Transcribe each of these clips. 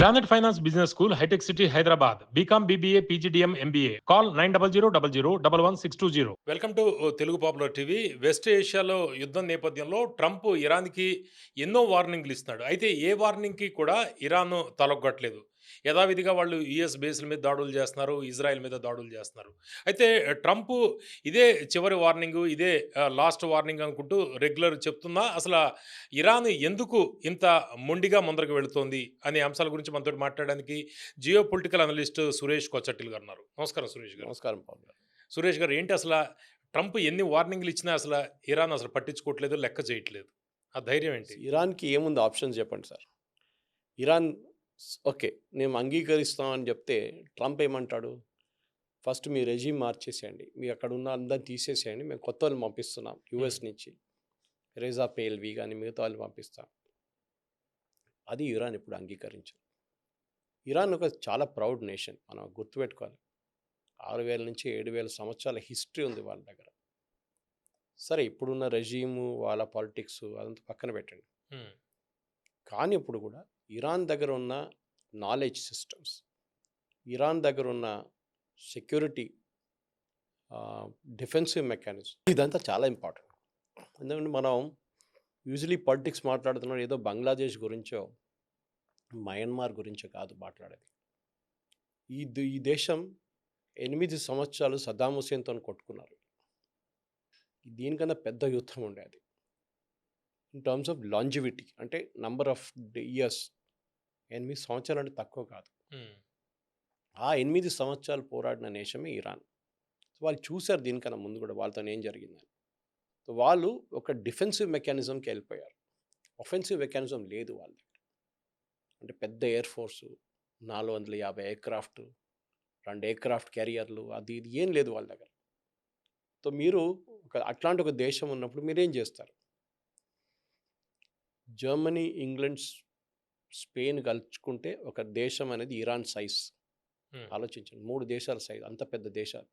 Granite Finance Business School, High-Tech City, Hyderabad. BCom, BBA, PGDM, MBA. Call 9000 welcome to Telugu popular TV. West ఏషియాలో యుద్ధం నేపథ్యంలో Trump ఇరాన్కి ఎన్నో వార్నింగ్లు ఇస్తున్నాడు. అయితే ఏ వార్నింగ్కి కూడా ఇరాన్ తలొగ్గట్లేదు. యథావిధిగా వాళ్ళు యుఎస్ బేస్ల మీద దాడులు చేస్తున్నారు, ఇజ్రాయెల్ మీద దాడులు చేస్తున్నారు. అయితే ట్రంప్ ఇదే చివరి వార్నింగ్, ఇదే లాస్ట్ వార్నింగ్ అనుకుంటూ రెగ్యులర్ చెప్తున్నా అసలు ఇరాన్ ఎందుకు ఇంత మొండిగా ముందరకు వెళుతోంది అనే అంశాల గురించి మనతో మాట్లాడడానికి జియో పొలిటికల్ అనలిస్ట్ సురేష్ కొచ్చటిల్ గారు ఉన్నారు. నమస్కారం సురేష్ గారు. నమస్కారం పవన్ గారు. సురేష్ గారు, ఏంటి అసలు ట్రంప్ ఎన్ని వార్నింగ్లు ఇచ్చినా అసలు ఇరాన్ అసలు పట్టించుకోవట్లేదు, లెక్క చేయట్లేదు. ఆ ధైర్యం ఏంటి? ఇరాన్కి ఏముంది ఆప్షన్స్ చెప్పండి సార్. ఇరాన్ ఓకే మేము అంగీకరిస్తామని చెప్తే ట్రంప్ ఏమంటాడు, ఫస్ట్ మీ రెజీమ్ మార్చేసేయండి, మీ అక్కడ ఉన్న అందరిని తీసేసేయండి, మేము కొత్త వాళ్ళని పంపిస్తున్నాం యుఎస్ నుంచి, రేజా పేల్వి కానీ మిగతా వాళ్ళు పంపిస్తాం. అది ఇరాన్ ఇప్పుడు అంగీకరించదు. ఇరాన్ ఒక చాలా ప్రౌడ్ నేషన్, మనం గుర్తుపెట్టుకోవాలి. 6000 నుంచి 7000 సంవత్సరాల హిస్టరీ ఉంది వాళ్ళ దగ్గర. సరే, ఇప్పుడున్న రెజీము వాళ్ళ పాలిటిక్స్ అదంతా పక్కన పెట్టండి. కానీ ఇప్పుడు కూడా ఇరాన్ దగ్గర ఉన్న నాలెడ్జ్ సిస్టమ్స్, ఇరాన్ దగ్గర ఉన్న సెక్యూరిటీ, డిఫెన్సివ్ మెకానిజం, ఇదంతా చాలా ఇంపార్టెంట్. ఎందుకంటే మనం యూజువలీ పాలిటిక్స్ మాట్లాడుతున్నాం ఏదో బంగ్లాదేశ్ గురించో మయన్మార్ గురించో కాదు మాట్లాడేది. ఈ దేశం 8 సంవత్సరాలు సద్దాం హుసేన్తో కొట్టుకున్నారు. దీనికన్నా పెద్ద యుద్ధం ఉండేది ఇన్ టర్మ్స్ ఆఫ్ లాంజివిటీ, అంటే నంబర్ ఆఫ్ ఇయర్స్. 8 సంవత్సరాలు అంటే తక్కువ కాదు. ఆ 8 సంవత్సరాలు పోరాడిన నేషమే ఇరాన్. వాళ్ళు చూశారు దీనికన్నా ముందు కూడా వాళ్ళతో ఏం జరిగిందని. వాళ్ళు ఒక డిఫెన్సివ్ మెకానిజంకి వెళ్ళిపోయారు. ఒఫెన్సివ్ మెకానిజం లేదు వాళ్ళ దగ్గర. అంటే పెద్ద ఎయిర్ ఫోర్సు, 450 ఎయిర్క్రాఫ్ట్, 2 ఎయిర్క్రాఫ్ట్ క్యారియర్లు, అది ఇది ఏం లేదు వాళ్ళ దగ్గర. సో మీరు అట్లాంటి ఒక దేశం ఉన్నప్పుడు మీరేం చేస్తారు? జర్మనీ, ఇంగ్లాండ్, స్పెయిన్ కలుచుకుంటే ఒక దేశం అనేది ఇరాన్ సైజ్. ఆలోచించండి, 3 దేశాల సైజ్, అంత పెద్ద దేశాలు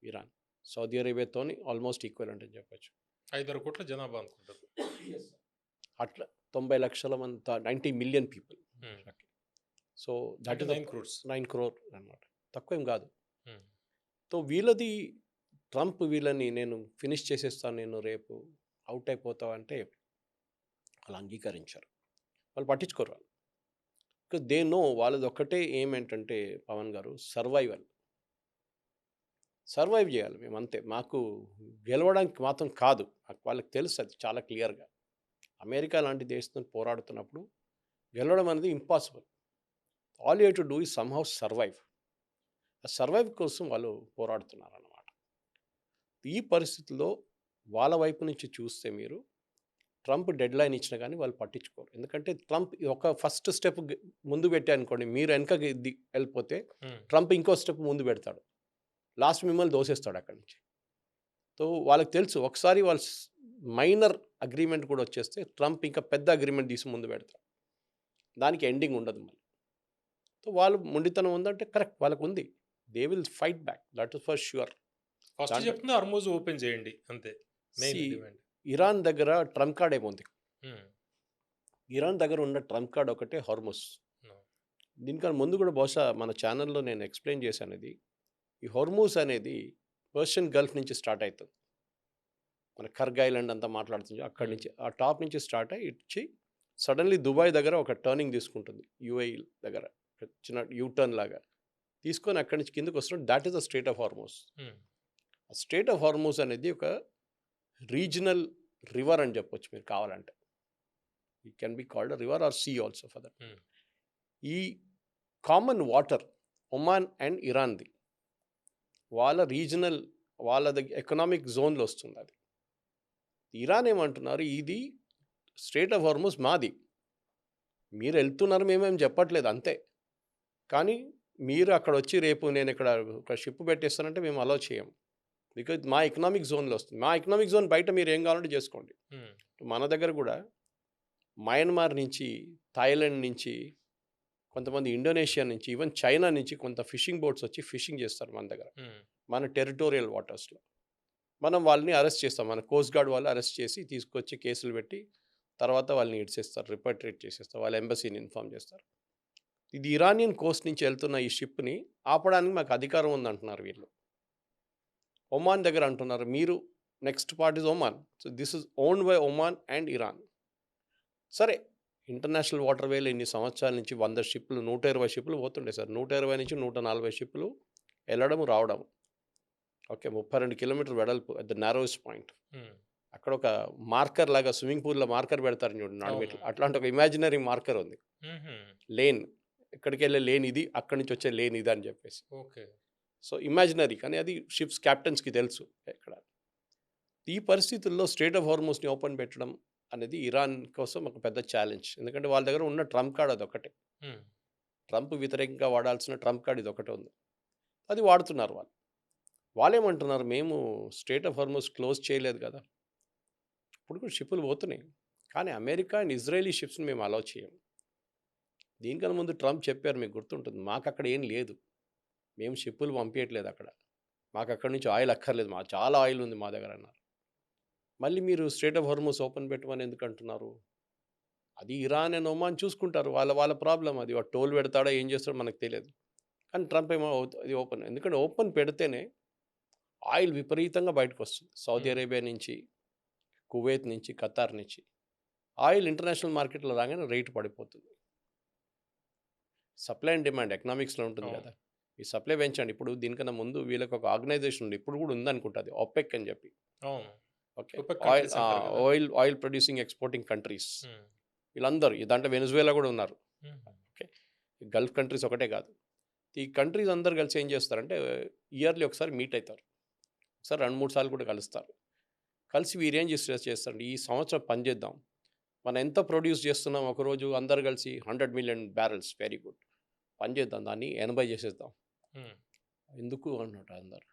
ఇరాన్. సౌదీ అరేబియాతోని ఆల్మోస్ట్ ఈక్వల్ అంటే చెప్పచ్చు. 5 కోట్ల జనాభా అనుకుంటారు. అట్లా 90 లక్షల మంది, 90 million people. So that is 9 crore అనమాట, తక్కువేం కాదు. సో వీళ్ళది ట్రంప్ వీళ్ళని నేను ఫినిష్ చేసేస్తాను, నేను రేపు అవుట్ అయిపోతావు అంటే వాళ్ళు అంగీకరించారు. వాళ్ళు పట్టించుకోరు. వాళ్ళు బికాజ్ దే నో వాళ్ళది ఒక్కటే ఏమేంటంటే పవన్ గారు, సర్వైవ్ చేయాలి మేము, అంతే. మాకు గెలవడానికి మాత్రం కాదు, వాళ్ళకి తెలుసు అది చాలా క్లియర్గా. అమెరికా లాంటి దేశంతో పోరాడుతున్నప్పుడు గెలవడం అనేది impossible. All you to do is somehow survive. ఆ సర్వైవ్ కోసం వాళ్ళు పోరాడుతున్నారు అన్నమాట. ఈ పరిస్థితుల్లో వాళ్ళ వైపు నుంచి చూస్తే మీరు ట్రంప్ డెడ్ లైన్ ఇచ్చినా కానీ వాళ్ళు పట్టించుకోరు. ఎందుకంటే ట్రంప్ ఒక ఫస్ట్ స్టెప్ ముందు పెట్టా అనుకోండి, మీరు వెనకకి వెళ్ళిపోతే ట్రంప్ ఇంకో స్టెప్ ముందు పెడతాడు, లాస్ట్ మిమ్మల్ని దోసేస్తాడు అక్కడి నుంచి. సో వాళ్ళకి తెలుసు, ఒకసారి వాళ్ళ మైనర్ అగ్రిమెంట్ కూడా వచ్చేస్తే ట్రంప్ ఇంకా పెద్ద అగ్రిమెంట్ తీసి ముందు పెడతాడు, దానికి ఎండింగ్ ఉండదు మళ్ళీ. సో వాళ్ళు మొండితనం ఉందంటే కరెక్ట్, వాళ్ళకు ఉంది. They will fight back, that is for sure. First చెప్తున్నా హార్మోజ్ ఓపెన్ చేయండి అంతే. ఇరాన్ దగ్గర ట్రంప్ కార్డ్ ఏముంది? ఇరాన్ దగ్గర ఉన్న ట్రంప్ కార్డ్ ఒకటే హార్మోజ్. దీనికన్నా ముందు కూడా బహుశా మన ఛానల్లో నేను ఎక్స్ప్లెయిన్ చేశాను. ఇది ఈ హార్మోజ్ అనేది పర్షియన్ గల్ఫ్ నుంచి స్టార్ట్ అవుతుంది. మన కర్గ్ ఐలాండ్ అంతా మాట్లాడుతుంది, అక్కడి నుంచి ఆ టాప్ నుంచి స్టార్ట్ అయ్యి ఇచ్చి సడన్లీ దుబాయ్ దగ్గర ఒక టర్నింగ్ తీసుకుంటుంది, యుఏఈ దగ్గర చిన్న యూటర్న్ లాగా తీసుకొని అక్కడి నుంచి కిందకు వస్తున్నాడు. That is the strait of Hormuz. ఆ స్ట్రెయిట్ ఆఫ్ హార్మోజ్ అనేది ఒక రీజనల్ రివర్ అని చెప్పొచ్చు మీరు కావాలంటే. It can be called river or sea also for that. ఈ కామన్ వాటర్ ఒమాన్ అండ్ ఇరాన్ది, వాళ్ళ రీజనల్, వాళ్ళ ఎకనామిక్ జోన్లో వస్తుంది అది. ఇరాన్ ఏమంటున్నారు, ఇది స్ట్రెయిట్ ఆఫ్ హార్మోజ్ మాది, మీరు వెళ్తున్నారు, మేమేం చెప్పట్లేదు అంతే. కానీ మీరు అక్కడ వచ్చి రేపు నేను ఇక్కడ ఒక షిప్ పెట్టేస్తానంటే మేము అలౌ చేయము, బికాజ్ మా ఎకనామిక్ జోన్లో వస్తుంది. మా ఎకనామిక్ జోన్ బయట మీరు ఏం కావాలంటే చేసుకోండి. మన దగ్గర కూడా మయన్మార్ నుంచి, థాయిలాండ్ నుంచి, కొంతమంది ఇండోనేషియా నుంచి, ఈవెన్ చైనా నుంచి కొంత ఫిషింగ్ బోట్స్ వచ్చి ఫిషింగ్ చేస్తారు మన దగ్గర, మన టెరిటోరియల్ వాటర్స్లో. మనం వాళ్ళని అరెస్ట్ చేస్తాం, మన కోస్ట్ గార్డ్ వాళ్ళు అరెస్ట్ చేసి తీసుకొచ్చి కేసులు పెట్టి తర్వాత వాళ్ళని ఇడ్చేస్తారు, రిపాట్రియేట్ చేసేస్తారు, వాళ్ళ ఎంబసీని ఇన్ఫార్మ్ చేస్తారు. ఇది ఇరానియన్ కోస్ట్ నుంచి వెళ్తున్న ఈ షిప్‌ని ఆపడానికి మాకు అధికారం ఉందంటున్నారు వీళ్ళు. ఒమాన్ దగ్గర అంటున్నారు. మీరు next part is Oman. So, this is owned by Oman and Iran. సరే, ఇంటర్నేషనల్ వాటర్ వేలో ఇన్ని సంవత్సరాల నుంచి 100 షిప్‌లు, 120 షిప్‌లు పోతుండే సార్. 120 నుంచి 140 షిప్‌లు ఎళ్ళడం, రావడం. ఓకే. 32 కిలోమీటర్ల వెడల్పు అట్ ద నారోయెస్ట్ పాయింట్. హ్మ్. అక్కడ ఒక మార్కర్ లాగా స్విమ్మింగ్ పూల్‌లో మార్కర్ పెడతారు చూడండి నడుమిట్ల. అవును. అట్లాంటి ఒక ఇమాజినరీ మార్కర్ ఉంది. హుహు. లేన్. ఇక్కడికెళ్ళే లేన్ ఇది. అక్కడి నుంచి వచ్చే లేన్ ఇది అని చెప్పేసి. ఓకే. సో, ఇమాజినరీ, కానీ అది షిప్స్ కెప్టెన్స్‌కి తెలుసు ఎక్కడ. ఈ పరిస్థితుల్లో స్ట్రెయిట్ ఆఫ్ హార్మూజ్‌ని ఓపెన్ పెట్టడం అనేది ఇరాన్ కోసం ఒక పెద్ద ఛాలెంజ్. ఎందుకంటే వాళ్ళ దగ్గర ఉన్న ట్రంప్ కార్డ్ అదొక్కటే. హ్మ్. ట్రంప్ వ్యతిరేకంగా వాడాల్సిన ట్రంప్ కార్డ్ ఇదొక్కటే ఉంది. అది వాడుతున్నారు వాళ్ళు. వాళ్ళేమంటున్నారు, మేము స్ట్రెయిట్ ఆఫ్ హార్మూజ్ క్లోజ్ చేయలేదు కదా! ఇప్పుడు కూడా షిప్పులు పోతున్నాయి. కానీ అమెరికా అండ్ ఇజ్రాయెలీ షిప్స్‌ని మేము అలౌ చేయం. దీనికన్నా ముందు ట్రంప్ చెప్పారు, మీకు గుర్తుంటుంది. మాకక్కడ ఏం లేదు. మేము షిప్పులు పంపియట్లేదు అక్కడ. మాకక్కడి నుంచి ఆయిల్ అక్కర్లేదు. చాలా ఆయిల్ ఉంది మా దగ్గర అన్నారు. మళ్ళీ మీరు స్ట్రెయిట్ ఆఫ్ హార్మూజ్ ఓపెన్ పెట్టమని ఎందుకు అంటున్నారు? అది ఇరాన్ అండ్ ఒమాన్ చూసుకుంటారు. వాళ్ళ వాళ్ళ ప్రాబ్లమ్ అది. వాడు టోల్ పెడతాడో ఏం చేస్తాడో మనకు తెలియదు. కానీ ట్రంప్ ఏమో అది ఓపెన్. ఎందుకంటే ఓపెన్ పెడితేనే ఆయిల్ విపరీతంగా బయటకొస్తుంది. సౌదీ హ్మ్. అరేబియా నుంచి, కువైత్ నుంచి, ఖతార్ నుంచి. ఆయిల్ ఇంటర్నేషనల్ మార్కెట్‌లో రాగానే రేట్ పడిపోతుంది. సప్లై అండ్ డిమాండ్ ఎకనామిక్స్‌లో ఉంటుంది అవును. కదా! ఈ సప్లై పెంచండి. ఇప్పుడు దీనికన్నా ముందు వీళ్ళకి ఒక ఆర్గనైజేషన్ ఉంది. ఇప్పుడు కూడా ఉందనుకుంటా అది. ఒపెక్ అని చెప్పి. అవును. ఓకే. ఒపెక్ కంట్రీస్ అంటారు కదా! Oil producing exporting countries. హ్మ్. వీళ్ళందరూ దాంట్లో వెనెజువేలా కూడా ఉన్నారు. హుహు. ఓకే. గల్ఫ్ కంట్రీస్ ఒకటే కాదు. ఈ కంట్రీస్ అందరూ కలిసి ఏం చేస్తారంటే ఇయర్‌లీ ఒకసారి మీట్ అయితారు. ఒకసారి 2, 3 సార్లు కూడా కలుస్తారు. కలిసి వీరేం చేస్తారంటే ఈ సంవత్సరం పని చేద్దాం. మనం ఎంత ప్రొడ్యూస్ చేస్తున్నాం ఒకరోజు అందరూ కలిసి 100 మిలియన్ బ్యారెల్స్, వెరీ గుడ్. పని చేద్దాం, దాన్ని 80 చేసేద్దాం. హ్మ్. ఎందుకు అన్నట్టు అందరు.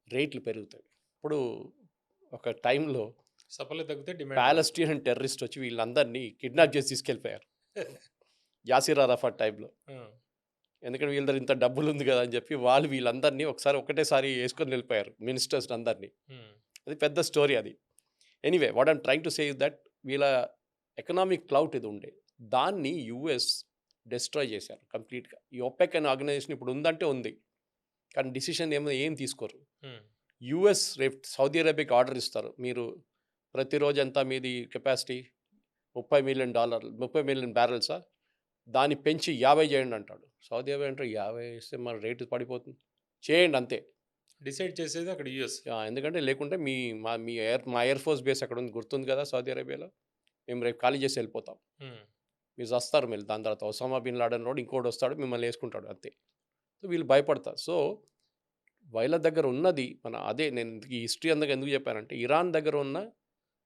రేట్లు పెరుగుతాయి. ఇప్పుడు ఒక టైంలో సప్లై తగ్గితే డిమాండ్ పెరుగుతుంది. పాలెస్టీనియన్ టెర్రరిస్ట్ వచ్చి వీళ్ళందరినీ కిడ్నాప్ చేసి తీసుకెళ్ళిపోయారు. యాసిర్ అరాఫత్ టైంలో. ఆ! ఎందుకంటే వీళ్ళ దగ్గర ఇంత డబ్బులుంది కదా అని చెప్పి వాళ్ళు వీళ్ళందరినీ ఒకటేసారి యేసుకొని వెళ్ళిపోయారు మినిస్టర్స్‌ని అందరిని. హ్మ్. అది పెద్ద స్టోరీ అది. Anyway what I'm trying to say is that వీళ్ళ ఎకనామిక్ క్లౌట్ ఇది ఉండే. దాన్ని యూఎస్ డెస్ట్రాయ్ చేశారు కంప్లీట్‌గా. ఈ ఒపెక్ అనే ఆర్గనైజేషన్ ఇప్పుడు ఉందంటే ఉంది. కానీ డెసిషన్ ఏం తీసుకోరు. హ్మ్. యూఎస్ రేపు సౌదీ అరేబియాకి ఆర్డర్ ఇస్తారు. మీరు ప్రతిరోజు ఎంత మీది కెపాసిటీ? $30,000,000 30,000,000 బ్యారెల్సా? దాన్ని పెంచి 50 చేయండి అంటాడు. సౌదీ అరేబియా అంటారు 50 చేస్తే మన రేటు పడిపోతుంది. చేయండి అంతే. డిసైడ్ చేసేది అక్కడ యూఎస్. ఎందుకంటే లేకుంటే మా ఎయిర్ ఫోర్స్ బేస్ అక్కడ ఉంది, గుర్తుంది కదా సౌదీ అరేబియాలో. మేము రేపు ఖాళీ చేసి వెళ్ళిపోతాం. హ్మ్. మీరు చస్తారు మీరు. దాని తర్వాత ఒసామా బిన్ లాడెన్ రోడ్ ఇంకోటి వస్తాడు మిమ్మల్ని వేసుకుంటాడు అంతే. సో వీళ్ళు భయపడతారు. సో వీళ్ళ దగ్గర ఉన్నది అదే నేను ఈ హిస్టరీ ఎందుకు చెప్పానంటే ఇరాన్ దగ్గర ఉన్న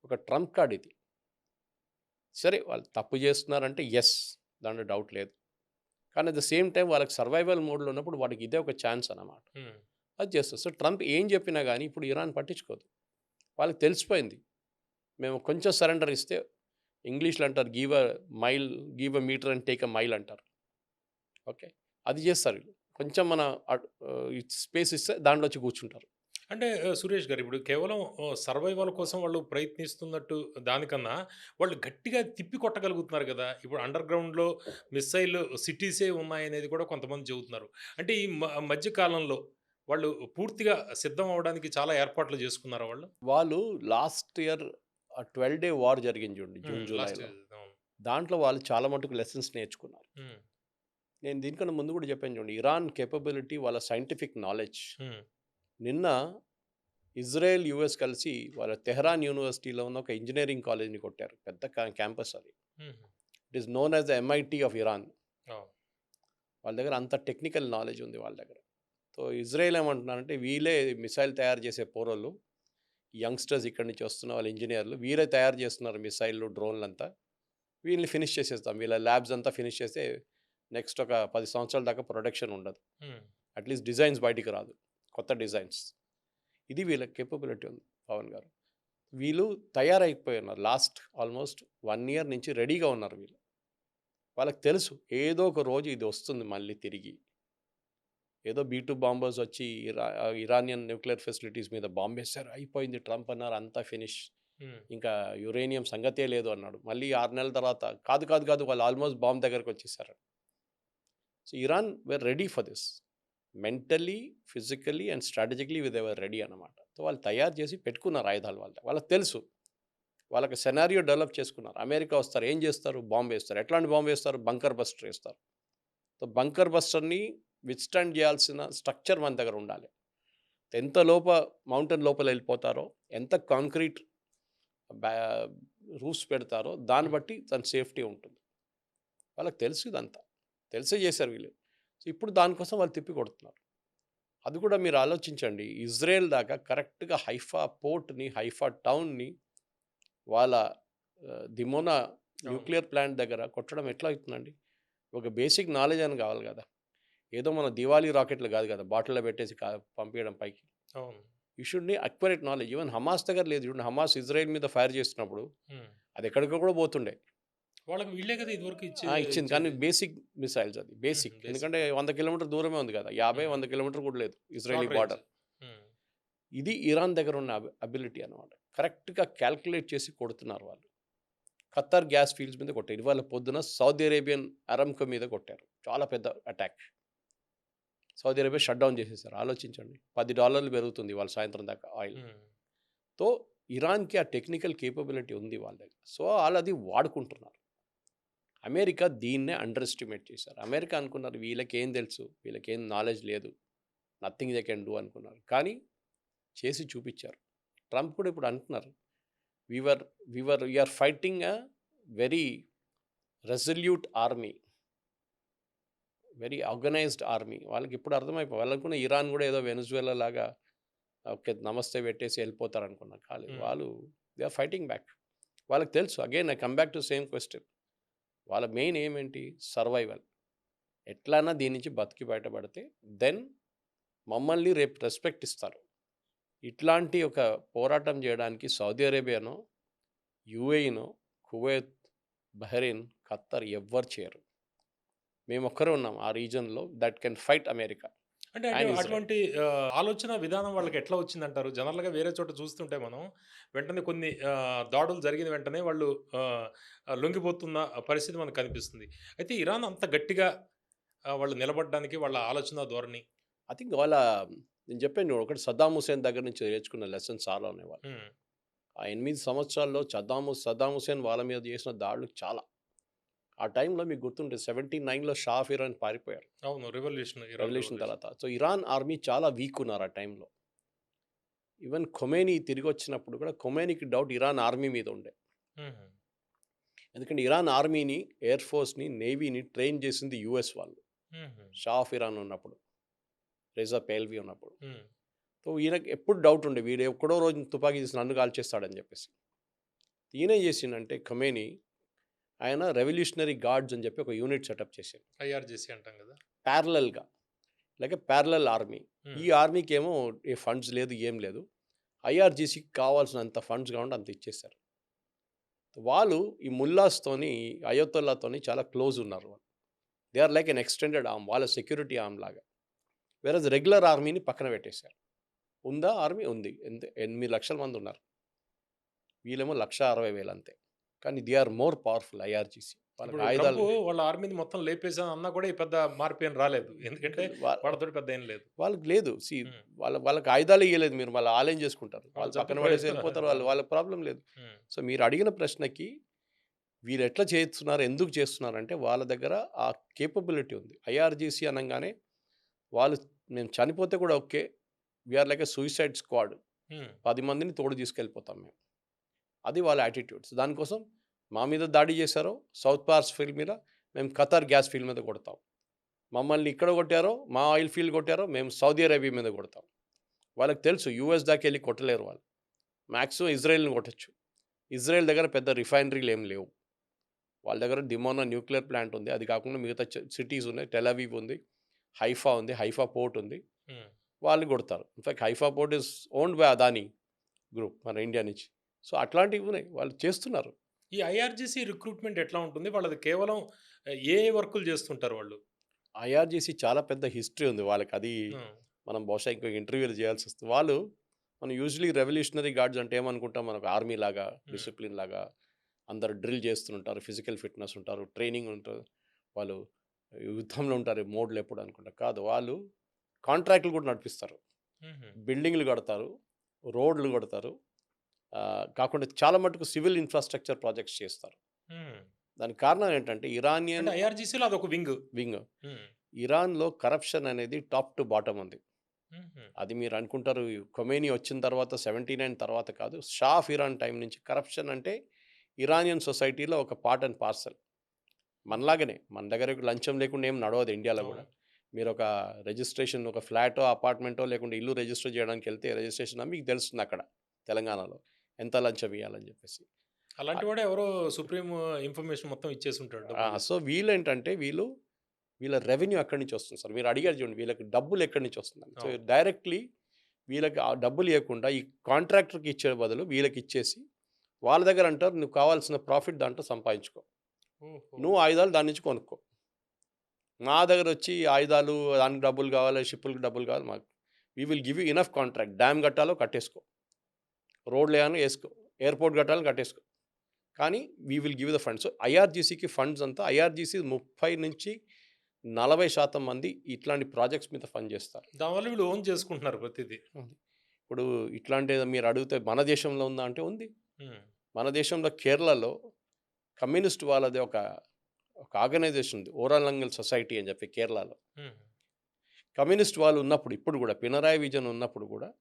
ఒక ట్రంప్ కార్డ్ ఇది. సరే వాళ్ళు తప్పు చేస్తున్నారంటే యెస్, దాంట్లో డౌట్ లేదు. కానీ అట్ ద సేమ్ టైం వాళ్ళకి సర్వైవల్ మోడ్‌లో ఉన్నప్పుడు వాడికి ఇదే ఒక ఛాన్స్ అన్నమాట. హ్మ్. అది చేస్తారు. సో ట్రంప్ ఏం చెప్పినా గానీ ఇప్పుడు ఇరాన్ పట్టించుకోదు. వాళ్ళకి తెలిసిపోయింది. మేము కొంచెం సరెండర్ ఇస్తే ఇంగ్లీష్‌లో అంటారు give a meter and take a mile అంటారు. ఓకే. అది చేస్తారు వీళ్ళు. కొంచెం స్పేస్ ఇస్తే దాంట్లో వచ్చి కూర్చుంటారు. అంటే సురేష్ గారు ఇప్పుడు కేవలం సర్వైవల్ కోసం వాళ్ళు ప్రయత్నిస్తున్నట్టు దానికన్నా, వాళ్ళు గట్టిగా తిప్పి కొట్టగలుగుతున్నారు గదా! ఇప్పుడు అండర్ గ్రౌండ్‌లో మిస్సైల్ సిటీసే ఉన్నాయనేది కూడా కొంతమంది చెబుతున్నారు. అంటే ఈ మధ్య కాలంలో వాళ్ళు పూర్తిగా సిద్ధం అవ్వడానికి చాలా ఏర్పాట్లు చేసుకున్నారా వాళ్ళు? వాళ్ళు లాస్ట్ ఇయర్ 12 డే వార్ జరిగింది చూడండి హ్మ్. జూన్, లాస్ట్ జూలైలో. అవును. దాంట్లో వాళ్ళు చాలా మటుకు లెసన్స్ నేర్చుకున్నారు. హ్మ్. నేను దీనికన్నా ముందు కూడా చెప్పాను చూడండి. ఇరాన్ కేపబిలిటీ, వాళ్ళ సైంటిఫిక్ నాలెడ్జ్. హ్మ్. నిన్న ఇజ్రాయెల్, యూఎస్ కలిసి వాళ్ళ తెహరాన్ యూనివర్సిటీలో ఉన్న ఒక ఇంజినీరింగ్ కాలేజ్‌ని కొట్టారు. పెద్ద క్యాంపస్ అది. హుహు. It is known as the MIT of Iran. అవును. వాళ్ళ దగ్గర అంత టెక్నికల్ నాలెడ్జ్ ఉంది వాళ్ళ దగ్గర. సో ఇజ్రాయెల్ ఏమంటున్నారంటే వీళ్ళే మిసైల్ తయారు చేసే పోరోళ్ళు. యంగ్‌స్టర్స్ ఇక్కడి నుంచి వస్తున్న వాళ్ళు ఇంజినీర్లు. వీరే తయారు చేస్తున్నారు మిసైల్‌లు, డ్రోన్‌లంతా. వీళ్ళని ఫినిష్ చేసేస్తాం. వీళ్ళ ల్యాబ్స్ అంతా ఫినిష్ చేస్తే నెక్స్ట్ ఒక 10 సంవత్సరాల దాకా ప్రొడక్షన్ ఉండదు. హ్మ్. అట్‌లీస్ట్ డిజైన్స్ బయటికి రాదు. కొత్త డిజైన్స్. ఇది వీళ్ళ కేపబిలిటీ ఉంది పవన్ గారు. వీళ్ళు తయారైపోయి ఉన్నారు. లాస్ట్ ఆల్మోస్ట్ 1 ఇయర్ నుంచి రెడీగా ఉన్నారు వీళ్ళు. వాళ్ళకి తెలుసు ఏదో ఒక రోజు ఇది వస్తుంది మళ్ళీ తిరిగి. ఏదో బీ-2 బాంబర్స్ వచ్చి ఇరానియన్ న్యూక్లియర్ ఫెసిలిటీస్ మీద బాంబేశారు. అయిపోయింది, ట్రంప్ అన్నారు అంతా ఫినిష్. హ్మ్. ఇంకా యురేనియం సంగతే లేదు అన్నాడు. మళ్ళీ 6 నెలల తర్వాత కాదు వాళ్ళు ఆల్మోస్ట్ బాంబ్ దగ్గరకొచ్చేసారు. So Iran were ready for this. Mentally, physically and strategically they were ready అన్నమాట. సో వాళ్ళు తయారు చేసి పెట్టుకున్నారు ఆయుధాలు వాళ్ళకి తెలుసు. వాళ్ళకి సెనారియో డెవలప్ చేసుకున్నారు. అమెరికా వస్తారు, ఏం చేస్తారు? బాంబు వేస్తారు. ఎట్లాంటి బాంబు వేస్తారు? బంకర్ బస్టర్ వేస్తారు. సో బంకర్ బస్టర్ని విత్స్టాండ్ చేయాల్సిన స్ట్రక్చర్ మన దగ్గర ఉండాలి. ఎంత మౌంటైన్ లోపల వెళ్ళిపోతారో, ఎంత కాంక్రీట్ రూఫ్స్ పెడతారో దాన్ని బట్టి తన సేఫ్టీ ఉంటుంది. వాళ్ళకి తెలుసు ఇదంతా, తెలిసే చేశారు వీళ్ళు. సో ఇప్పుడు దానికోసం వాళ్ళు తిప్పి కొడుతున్నారు. అది కూడా మీరు ఆలోచించండి, ఇజ్రాయెల్ దాకా కరెక్ట్గా హైఫా పోర్ట్ని, హైఫా టౌన్ని వాళ్ళ దిమోనా న్యూక్లియర్ ప్లాంట్ దగ్గర కొట్టడం ఎట్లా అవుతుందండి? ఒక బేసిక్ నాలెడ్జ్ అని కావాలి కదా. ఏదో మన దివాళీ రాకెట్లు కాదు కదా, బాటిల్లో పెట్టేసి పంపించడం పైకి. అవును. యూ షుడ్ నీ అక్యురేట్ నాలెడ్జ్. ఈవెన్ హమాస్ దగ్గర లేదు. చూడండి, హమాస్ ఇజ్రాయెల్ మీద ఫైర్ చేస్తున్నప్పుడు అది ఎక్కడికో కూడా పోతుండే. వాళ్ళకి వీళ్ళే కదా ఇదివరకు ఇచ్చింది, కానీ బేసిక్ మిసైల్స్ అది బేసిక్. ఎందుకంటే 100 కిలోమీటర్ దూరమే ఉంది కదా, 50-100 కిలోమీటర్ కూడా లేదు ఇజ్రాయలీ బార్డర్. ఇది ఇరాన్ దగ్గర ఉన్న అబిలిటీ అనమాట. కరెక్ట్గా క్యాల్కులేట్ చేసి కొడుతున్నారు వాళ్ళు. ఖత్తర్ గ్యాస్ ఫీల్డ్స్ మీద కొట్టారు. ఇవాళ పొద్దున సౌదీ అరేబియన్ అరామ్కో మీద కొట్టారు, చాలా పెద్ద attack. Saudi Arabia shut down చేసేసారు. ఆలోచించండి, $10 పెరుగుతుంది వాళ్ళ సాయంత్రం దాకా ఆయిల్. తో ఇరాన్కి ఆ టెక్నికల్ కేపబిలిటీ ఉంది వాళ్ళ దగ్గర. సో వాళ్ళు అది వాడుకుంటున్నారు. అమెరికా దీన్నే అండర్ ఎస్టిమేట్ చేశారు. అమెరికా అనుకున్నారు వీళ్ళకేం తెలుసు, వీళ్ళకేం నాలెడ్జ్ లేదు, నథింగ్ దే కెన్ డూ అనుకున్నారు. కానీ చేసి చూపించారు. ట్రంప్ కూడా ఇప్పుడు అంటున్నారు, we're fighting a very resolute army, very organised army. వాళ్ళకి ఇప్పుడు అర్థమైపోయి, వాళ్ళకున్న ఇరాన్ కూడా ఏదో వెనుజువేలా లాగా ఓకే నమస్తే పెట్టేసి వెళ్ళిపోతారు అనుకున్నారు. కాలేదు, వాళ్ళు దే ఆర్ ఫైటింగ్ బ్యాక్. వాళ్ళకి తెలుసు. Again I come back to same question. వాళ్ళ మెయిన్ ఏమేంటి? సర్వైవల్. ఎట్లన్నా దీని నుంచి బతికి బయటపడితే దెన్ మమ్మల్ని రేపు రెస్పెక్ట్ ఇస్తారు. ఇట్లాంటి ఒక పోరాటం చేయడానికి సౌదీ అరేబియానో, యుఏఈనో, కువైత్, బహ్రెయిన్, ఖత్తర్ ఎవ్వరు చేయరు. మేము ఒక్కరే ఉన్నాం ఆ రీజన్లో దట్ కెన్ ఫైట్ అమెరికా. అంటే అటువంటి ఆలోచన విధానం వాళ్ళకి ఎట్లా వచ్చిందంటారు? జనరల్‌గా వేరే చోట చూస్తుంటే మనం వెంటనే కొన్ని దాడులు జరిగిన వెంటనే వాళ్ళు లొంగిపోతున్న పరిస్థితి మనకు కనిపిస్తుంది. అయితే ఇరాన్ అంత గట్టిగా వాళ్ళు నిలబడడానికి వాళ్ళ ఆలోచన ధోరణి. ఐ థింక్ నేను చెప్పాను చూడు, ఒకటి సద్దాం హుసేన్ దగ్గర నుంచి నేర్చుకున్న లెసన్స్ చాలా ఉన్నాయి వాళ్ళు. ఆ 8 సంవత్సరాల్లో సద్దాం హుసేన్ వాళ్ళ మీద చేసిన దాడులు చాలా. ఆ టైంలో మీకు గుర్తుంటే 79లో షా ఆఫ్ ఇరాన్ పారిపోయారు. అవును. రెవల్యూషన్ తర్వాత. సో ఇరాన్ ఆర్మీ చాలా వీక్ ఉన్నారు ఆ టైంలో. ఈవెన్ ఖొమేనీ తిరిగి వచ్చినప్పుడు కూడా ఖొమేనీకి డౌట్ ఇరాన్ ఆర్మీ మీద ఉండే. ఎందుకంటే ఇరాన్ ఆర్మీని, ఎయిర్ ఫోర్స్ని, నేవీని ట్రైన్ చేసింది యుఎస్ వాళ్ళు షా ఆఫ్ ఇరాన్ ఉన్నప్పుడు, రేజా పేల్వి ఉన్నప్పుడు. సో ఈయనకి ఎప్పుడు డౌట్ ఉండే, వీడు ఎక్కడో రోజు తుపాకీ తీసి నన్ను కాల్చేస్తాడని చెప్పేసి. ఈయన ఏం చేసిండంటే ఖొమేనీ, ఆయన రెవల్యూషనరీ గార్డ్స్ అని చెప్పి ఒక యూనిట్ సెటప్ చేశారు. ఐఆర్జీసీ అంటాం కదా, ప్యారలల్గా, లేక ప్యారలల్ ఆర్మీ. ఈ ఆర్మీకి ఏమో ఏ ఫండ్స్ లేదు, ఏం లేదు. ఐఆర్జీసీకి కావాల్సినంత ఫండ్స్ కావాలంటే అంత ఇచ్చేస్తారు. వాళ్ళు ఈ ముల్లాస్తోని, అయోతుల్లాతోని చాలా క్లోజ్ ఉన్నారు. వాళ్ళు they are like an extended arm, వాళ్ళ సెక్యూరిటీ ఆర్మ్ లాగా. వేరే రెగ్యులర్ ఆర్మీని పక్కన పెట్టేశారు. ఉందా ఆర్మీ? ఉంది. 8 లక్షల మంది ఉన్నారు. వీళ్ళేమో 1,60,000 అంతే. కానీ they are more powerful IRGC. వాళ్ళకి ఆయుధాలు, వాళ్ళ ఆర్మీని మొత్తం లేపేసాం అన్నా కూడా పెద్ద మార్పు ఏం రాలేదు. ఎందుకంటే వాళ్ళతో పెద్ద ఏం లేదు. వాళ్ళకి లేదు. వాళ్ళకి ఆయుధాలు ఇవ్వలేదు. మీరు మళ్ళీ ఆలయం చేసుకుంటారు, వాళ్ళు పక్కన పడేసి వెళ్ళిపోతారు. వాళ్ళకి ప్రాబ్లం లేదు. సో మీరు అడిగిన ప్రశ్నకి వీళ్ళు ఎట్లా చేస్తున్నారు, ఎందుకు చేస్తున్నారు అంటే వాళ్ళ దగ్గర ఆ కేపబిలిటీ ఉంది. ఐఆర్జీసీ అనగానే వాళ్ళు మేము చనిపోతే కూడా okay, we're like a suicide squad, 10 మందిని తోడు తీసుకెళ్ళిపోతాం మేము. అది వాళ్ళ యాటిట్యూడ్స్. దానికోసం మా మీద దాడి చేశారో సౌత్ పార్స్ ఫీల్డ్ మీద, మేము ఖతార్ గ్యాస్ ఫీల్డ్ మీద కొడతాం. మమ్మల్ని ఇక్కడ కొట్టారో, మా ఆయిల్ ఫీల్డ్ కొట్టారో, మేము సౌదీ అరేబియా మీద కొడతాం. వాళ్ళకి తెలుసు యూఎస్ దాకా వెళ్ళి కొట్టలేరు వాళ్ళు. మ్యాక్సిమం ఇజ్రాయెల్ని కొట్టచ్చు. ఇజ్రాయెల్ దగ్గర పెద్ద రిఫైనరీలు ఏం లేవు. వాళ్ళ దగ్గర దిమోనా న్యూక్లియర్ ప్లాంట్ ఉంది. అది కాకుండా మిగతా సిటీస్ ఉన్నాయి. టెల్ అవీవ్ ఉంది, హైఫా ఉంది, హైఫా పోర్ట్ ఉంది. వాళ్ళు కొడతారు. In fact Haifa port is owned by Adani group మన ఇండియా నుంచి. సో అట్లాంటివి ఉన్నాయి, వాళ్ళు చేస్తున్నారు. ఈ ఐఆర్జీసీ రిక్రూట్మెంట్ ఎట్లా ఉంటుంది? వాళ్ళది కేవలం ఏ వర్కులు చేస్తుంటారు వాళ్ళు? ఐఆర్జీసీ చాలా పెద్ద హిస్టరీ ఉంది వాళ్ళకి. అది మనం బహుశా ఇంకో ఇంటర్వ్యూలు చేయాల్సి వస్తుంది. వాళ్ళు మనం యూజువలీ రెవల్యూషనరీ గార్డ్స్ అంటే ఏమనుకుంటాం, మనకు ఆర్మీ లాగా, డిసిప్లిన్ లాగా అందరు డ్రిల్ చేస్తుంటారు, ఫిజికల్ ఫిట్నెస్ ఉంటారు, ట్రైనింగ్ ఉంటుంది. వాళ్ళు యుద్ధంలో ఉంటారు మోడ్లు ఎప్పుడు అనుకుంటా. కాదు, వాళ్ళు కాంట్రాక్టులు కూడా నడిపిస్తారు. హుహు. బిల్డింగ్‌లు కడతారు, రోడ్లు కడతారు. కాకుండా చాలా మటుకు సివిల్ ఇన్‌ఫ్రాస్ట్రక్చర్ ప్రాజెక్ట్స్ చేస్తారు. హ్మ్. దానికి కారణం ఏంటంటే అంటే ఐఆర్‌జీసీలో అదొక వింగ్. వింగ్. హ్మ్. ఇరాన్‌లో కరప్షన్ అనేది టాప్ టు బాటమ్ ఉంది. హుహు. అది మీరు అనుకుంటారు ఖొమేనీ వచ్చిన తర్వాత 79 తర్వాత కాదు. షా ఆఫ్ ఇరాన్ టైం నుంచి కరప్షన్ అంటే ఇరానియన్ సొసైటీలో ఒక పార్ట్ అండ్ పార్సెల్. మనలాగానే మన దగ్గర లంచం లేకుండా ఏం నడవదు ఇండియాలో అవును. గూడా. మీరొక రిజిస్ట్రేషన్ ఒక ఫ్లాటో, అపార్ట్‌మెంటో లేకుంటే ఇల్లు రిజిస్టర్ చేయడానికెళ్తే రిజిస్ట్రేషన్ మీకు తెలుస్తుందక్కడ తెలంగాణలో. ఎంత లంచం ఇయ్యాలని జెప్పేసి. అలాంటి ఆహ్, వాడే ఎవరో సుప్రీం ఇన్ఫర్మేషన్ మొత్తం ఇచ్చేసుంటాడు డబ్బులు సో, తీసుకొని. వీళ్ళేంటంటే వీళ్ళ రెవెన్యూ ఎక్కడి నుంచి వస్తుంది సార్? మీరు అడిగారు చూడండి వీళ్ళకి డబ్బులు ఎక్కడి నుంచి వస్తుందని. సో, అవును. డైరెక్ట్‌లీ వీళ్ళకి ఆ డబ్బులు ఇయ్యకుండా ఈ కాంట్రాక్టర్‌కి ఇచ్చే బదులు వీళ్ళకిచ్చేసి వాళ్ళ దగ్గర అంటారు నువ్వు కావాల్సిన ప్రాఫిట్ దాంట్లో సంపాదించుకో. ఓహో! నువ్వు ఆయుధాలు దాని నుంచి కొనుక్కో. మా దగ్గరొచ్చి ఆయుధాలు దానికి డబ్బులు కావాలి, షిప్పులకి డబ్బులు కావాలి మాకు. We will give you enough contract. Dam కట్టాలో కట్టేసుకో. రోడ్‌లేయన్నా ఏసుకో. ఎయిర్‌పోర్ట్ కట్టాలో కట్టేసుకో. కానీ we will give the funds. So, ఐఆర్‌జీసీకి ఫండ్స్ అంతా ఐఆర్‌జీసీ 30-40% మంది ఇట్లాంటి ప్రాజెక్ట్స్ మీద ఫండ్ చేస్తారు. దానివల్ల వీళ్ళు ఓన్ చేసుకుంటున్నారు ప్రతీదీ. ఉంది. ఇప్పుడు ఇట్లాంటిది మీరు అడిగితే మన దేశంలో ఉందా అంటే ఉంది. హ్మ్. మన దేశంలో కేరళలో కమ్యూనిస్ట్ వాళ్ళది ఒక ఆర్గనైజేషన్ ఉంది. ఓరాలంగల్ సొసైటీ అని చెప్పి కేరళలో. హ్మ్. కమ్యూనిస్ట్ వాళ్ళు ఉన్నప్పుడు ఇప్పుడు కూడా పినరాయి విజయన్ ఉన్నప్పుడు కూడా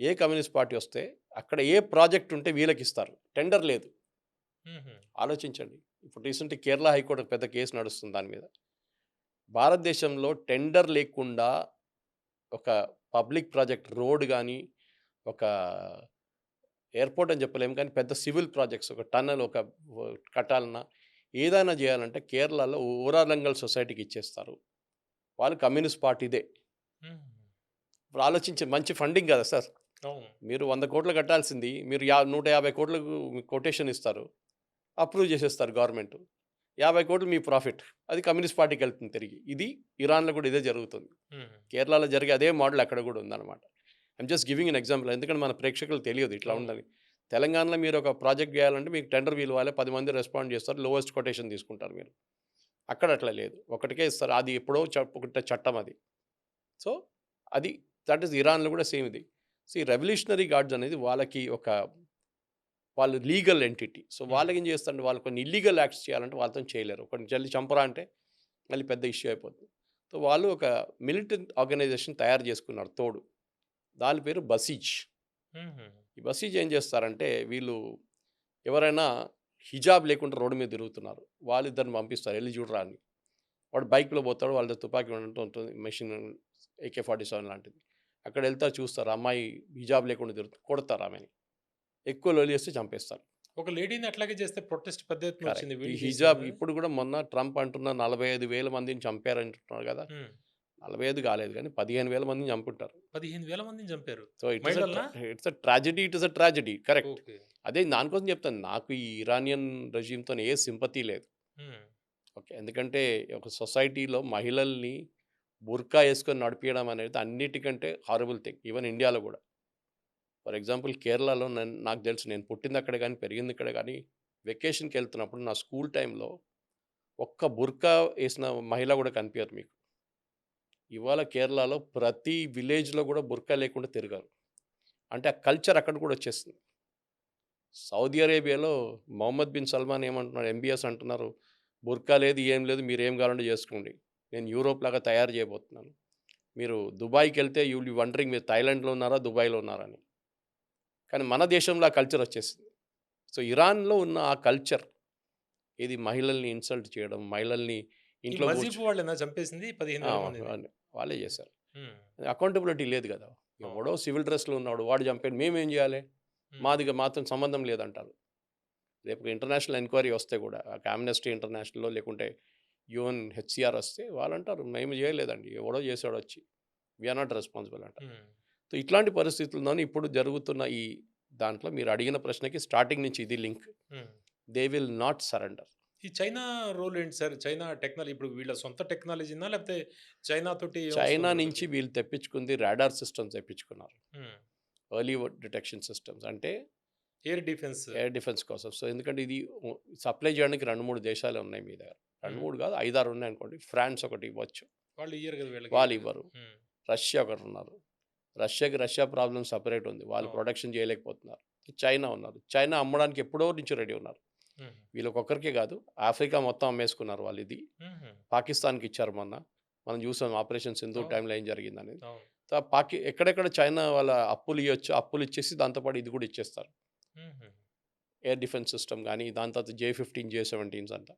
ఏ కమ్యూనిస్ట్ పార్టీ వస్తే అక్కడ ఏ ప్రాజెక్ట్ ఉంటే వీళ్ళకిస్తారు. టెండర్ లేదు. హుహు. ఆలోచించండి. ఇప్పుడు రీసెంట్‌గా కేరళ హైకోర్ట్ పెద్ద కేసు నడుస్తుంది దాని మీద. భారతదేశంలో టెండర్ లేకుండా ఒక పబ్లిక్ ప్రాజెక్ట్ రోడ్ గాని, ఒక ఎయిర్‌పోర్ట్ అని చెప్పలేము కానీ పెద్ద సివిల్ ప్రాజెక్ట్స్ ఒక టన్నెల్ కట్టాలన్నా, ఏదైనా చేయాలంటే కేరళలో ఓరాలంగల్ సొసైటీకి ఇచ్చేస్తారు. వాళ్ళు కమ్యూనిస్ట్ పార్టీదే. హ్మ్. ఇప్పుడు ఆలోచించి మంచి ఫండింగ్ కదా సార్! అవును. మీరు 100,00,00,000 కట్టాల్సింది మీరు 150,00,00,000కు కొటేషన్ ఇస్తారు. అప్రూవ్ చేసేస్తారు గవర్నమెంట్. 50,00,00,000 మీ ప్రాఫిట్. అది కమ్యూనిస్ట్ పార్టీకెళ్తుంది తిరిగి. ఇది ఇరాన్‌లో కూడా ఇదే జరుగుతుంది. హ్మ్. కేరళలో జరిగే అదే మోడల్ అక్కడ కూడా ఉందన్నమాట. I'm just giving an example. ఎందుకంటే మన ప్రేక్షకులకు తెలియదు ఇట్లా అవును. ఉందని. తెలంగాణలో మీరు ఒక ప్రాజెక్ట్ చేయాలంటే మీకు టెండర్ పిలవాలి. 10 మంది రెస్పాండ్ చేస్తారు. లోయెస్ట్ కొటేషన్ తీసుకుంటారు మీరు. అక్కడ అట్లా లేదు. ఒకటికే ఇస్తారు. అది ఎప్పుడో పుట్టిన చట్టం అది. సో, అది దట్ ఈస్ ఇరాన్‌లో కూడా సేమ్ ఇది. రెవల్యూషనరీ గార్డ్స్ అనేది వాళ్ళు లీగల్ ఎంటిటీ. సో, హ్మ్. వాళ్ళకేం చేస్తారంటే వాళ్ళు కొన్ని ఇల్లీగల్ యాక్ట్స్ చేయాలంటే వాళ్ళతోని చేయలేరు. ఒకడిని జల్ది చంపరా అంటే మళ్ళీ పెద్ద ఇష్యూ అయిపోతుంది. సో, వాళ్ళు ఒక మిలిటెంట్ ఆర్గనైజేషన్ తయారు చేసుకున్నారు తోడు. దాని పేరు బసీజ్. హుహు. ఈ బసీజ్ ఏం చేస్తారంటే వీళ్ళు ఎవరైనా హిజాబ్ లేకుండా రోడ్డు మీద తిరుగుతున్నారు. వాళ్ళిద్దరిని పంపిస్తారు. ఎళ్లి చూడరా అని. వాడు బైక్‌లో పోతాడు. వాళ్ళ దగ్గర తుపాకీ ఉంటూ ఉంటుంది. మెషిన్ AK-47 లాంటిది. అక్కడెళ్తారు చూస్తారు. అమ్మాయి హిజాబ్ లేకుండా తిరుగుతుంది. కొడతారు ఆమెని. ఎక్కువ లొల్లి చేస్తే చంపేస్తారు. ఒక లేడీని అట్లాగే చేస్తే ప్రొటెస్ట్ పెద్ద ఎత్తున వచ్చింది. కరెక్ట్. ఈ వీళ్ళు హిజాబ్ చేసింది. ఇప్పుడు కూడా మొన్న ట్రంప్ అంటున్న 45,000 మందిని చంపారంటున్నారు కదా! హ్మ్. 45 కాలేదు గానీ 15,000 మందిని చంపుంటారు. 15,000 మందిని చంపారు. సో, మహిళలనా? It is a tragedy. Correct. Okay. అదే దానికోసం చెప్తాను. నాకు ఈ ఇరానియన్ రెజిమ్‌తోని ఏ సింపతి లేదు. హ్మ్. ఓకే. ఎందుకంటే ఒక సొసైటీలో మహిళల్ని బుర్కా యేసుకొని నడిపియడం అనేది అన్నిటికంటే హారబుల్ థింగ్. ఈవెన్ ఇండియాలో గూడా. ఫర్ ఎగ్జాంపుల్ కేరళలో నాకు తెలుసు నేను పుట్టిందక్కడే గానీ, పెరిగిందిక్కడే గానీ, వెకేషన్‌కెళ్తున్నప్పుడు నా స్కూల్ టైమ్‌లో ఒక్క బుర్కా యేసిన మహిళ గూడా కనిపియరు మీకు. ఇవాళ కేరళలో ప్రతి విలేజ్‌లో గూడా బుర్కా లేకుండా తిరగరు. అంటే ఆ కల్చర్ అక్కడ కూడా వచ్చేసింది. సౌదీ అరేబియాలో మొహమ్మద్ బిన్ సల్మాన్ ఏమంటున్నాడు ఎంబీఎస్ అంటున్నారు. బుర్కా లేదు, ఏం లేదు. మీరేం కావాలంటే చేసుకోండి. నేను యూరోప్ లాగా తయారు చేయబోతున్నాను. మీరు దుబాయ్‌కెళ్తే యూ విల్ బి వండరింగ్ మీరు థాయిలాండ్‌లో ఉన్నారా? దుబాయ్‌లో ఉన్నారా అని. కానీ మన దేశంలో ఆ కల్చర్ వచ్చేసింది. సో, ఇరాన్‌లో ఉన్న ఆ కల్చర్ ఇది మహిళల్ని ఇన్సల్ట్ చేయడం, మహిళల్ని ఈ ఇంట్లో మజీబ్ వాళ్ళేనా చంపేసింది ఆ! 15,000 మందిని? వాళ్ళే చేశారు. హ్మ్. అకౌంటబిలిటీ లేదు గదా! అవును. ఎవడో సివిల్ డ్రెస్‌లో ఉన్నాడు. వాడు చంపాడు. మేమేం చేయాలి? హ్మ్. మాతోని సంబంధం లేదంటారు. రేపు ఇంటర్నేషనల్ ఎంక్వైరీ వస్తే కూడా ఆమ్నెస్టీ ఇంటర్నేషనల్లో లేకుంటే యూఎన్‌హెచ్‌సిఆర్ వస్తే వాళ్ళంటారు మేము చేయలేదండి. ఎవడో చేసాడొచ్చి. వి ఆర్ నాట్ రెస్పాన్సిబుల్ అంటారు. హ్మ్. సో, ఇట్లాంటి పరిస్థితుల్లోనే ఇప్పుడు జరుగుతున్న ఈ దాంట్లో మీరు అడిగిన ప్రశ్నకి స్టార్టింగ్ నుంచి ఇది లింక్. హ్మ్. They will not surrender. ఈ చైనా రోల్ ఏంటి సార్? చైనా టెక్నాలజీ ఇప్పుడు వీళ్ళ సొంత టెక్నాలజీనా? లేకపోతే చైనా తోటి చైనా ఏమొస్తుంది నుంచి వీళ్ళకి? వీళ్ళు తెప్పించుకుంది రాడార్ సిస్టమ్స్ తెప్పించుకున్నారు. హ్మ్. ఎర్లీ డిటెక్షన్ సిస్టమ్స్ అంటే ఎయిర్ డిఫెన్స్. ఎయిర్ డిఫెన్స్ కోసం. సో, ఎందుకంటే ఇది సప్లై చేయడానికి 2, 3 దేశాలే ఉన్నాయి మీ దగ్గర. 2, 3 కాదు 5, 6 ఉన్నాయనుకోండి. ఫ్రాన్స్ ఒకటి ఇవ్వచ్చు. వాళ్ళు ఇయ్యరు కదా వీళ్ళకి. వాళ్ళు ఇవ్వరు. రష్యా ఒకటి ఉన్నారు. రష్యా ప్రాబ్లమ్ సెపరేట్ ఉంది. వాళ్ళు అవును. ప్రొడక్షన్ చేయలేకపోతున్నారు. చైనా ఉన్నారు. చైనా అమ్మడానికి ఎప్పుడో నుంచి రెడీ ఉన్నారు. వీళ్ళకొక్కరికే కాదు, ఆఫ్రికా మొత్తం అమ్మేసుకున్నారు వాళ్ళు ఇది. పాకిస్తాన్‌కి ఇచ్చారు మొన్న. మనం చూసాం ఆపరేషన్ సింధూర్ అవును. టైంలో ఏం జరిగిందనేది. అవును. ఎక్కడెక్కడ చైనా వాళ్ళ అప్పులు ఇయ్యొచ్చు, అప్పులు ఇచ్చేసి దాంతో పాటు ఇది కూడా ఇచ్చేస్తారు. ఎయిర్ డిఫెన్స్ సిస్టమ్ గానీ, దాని తర్వాత J-15, J-17s అంట.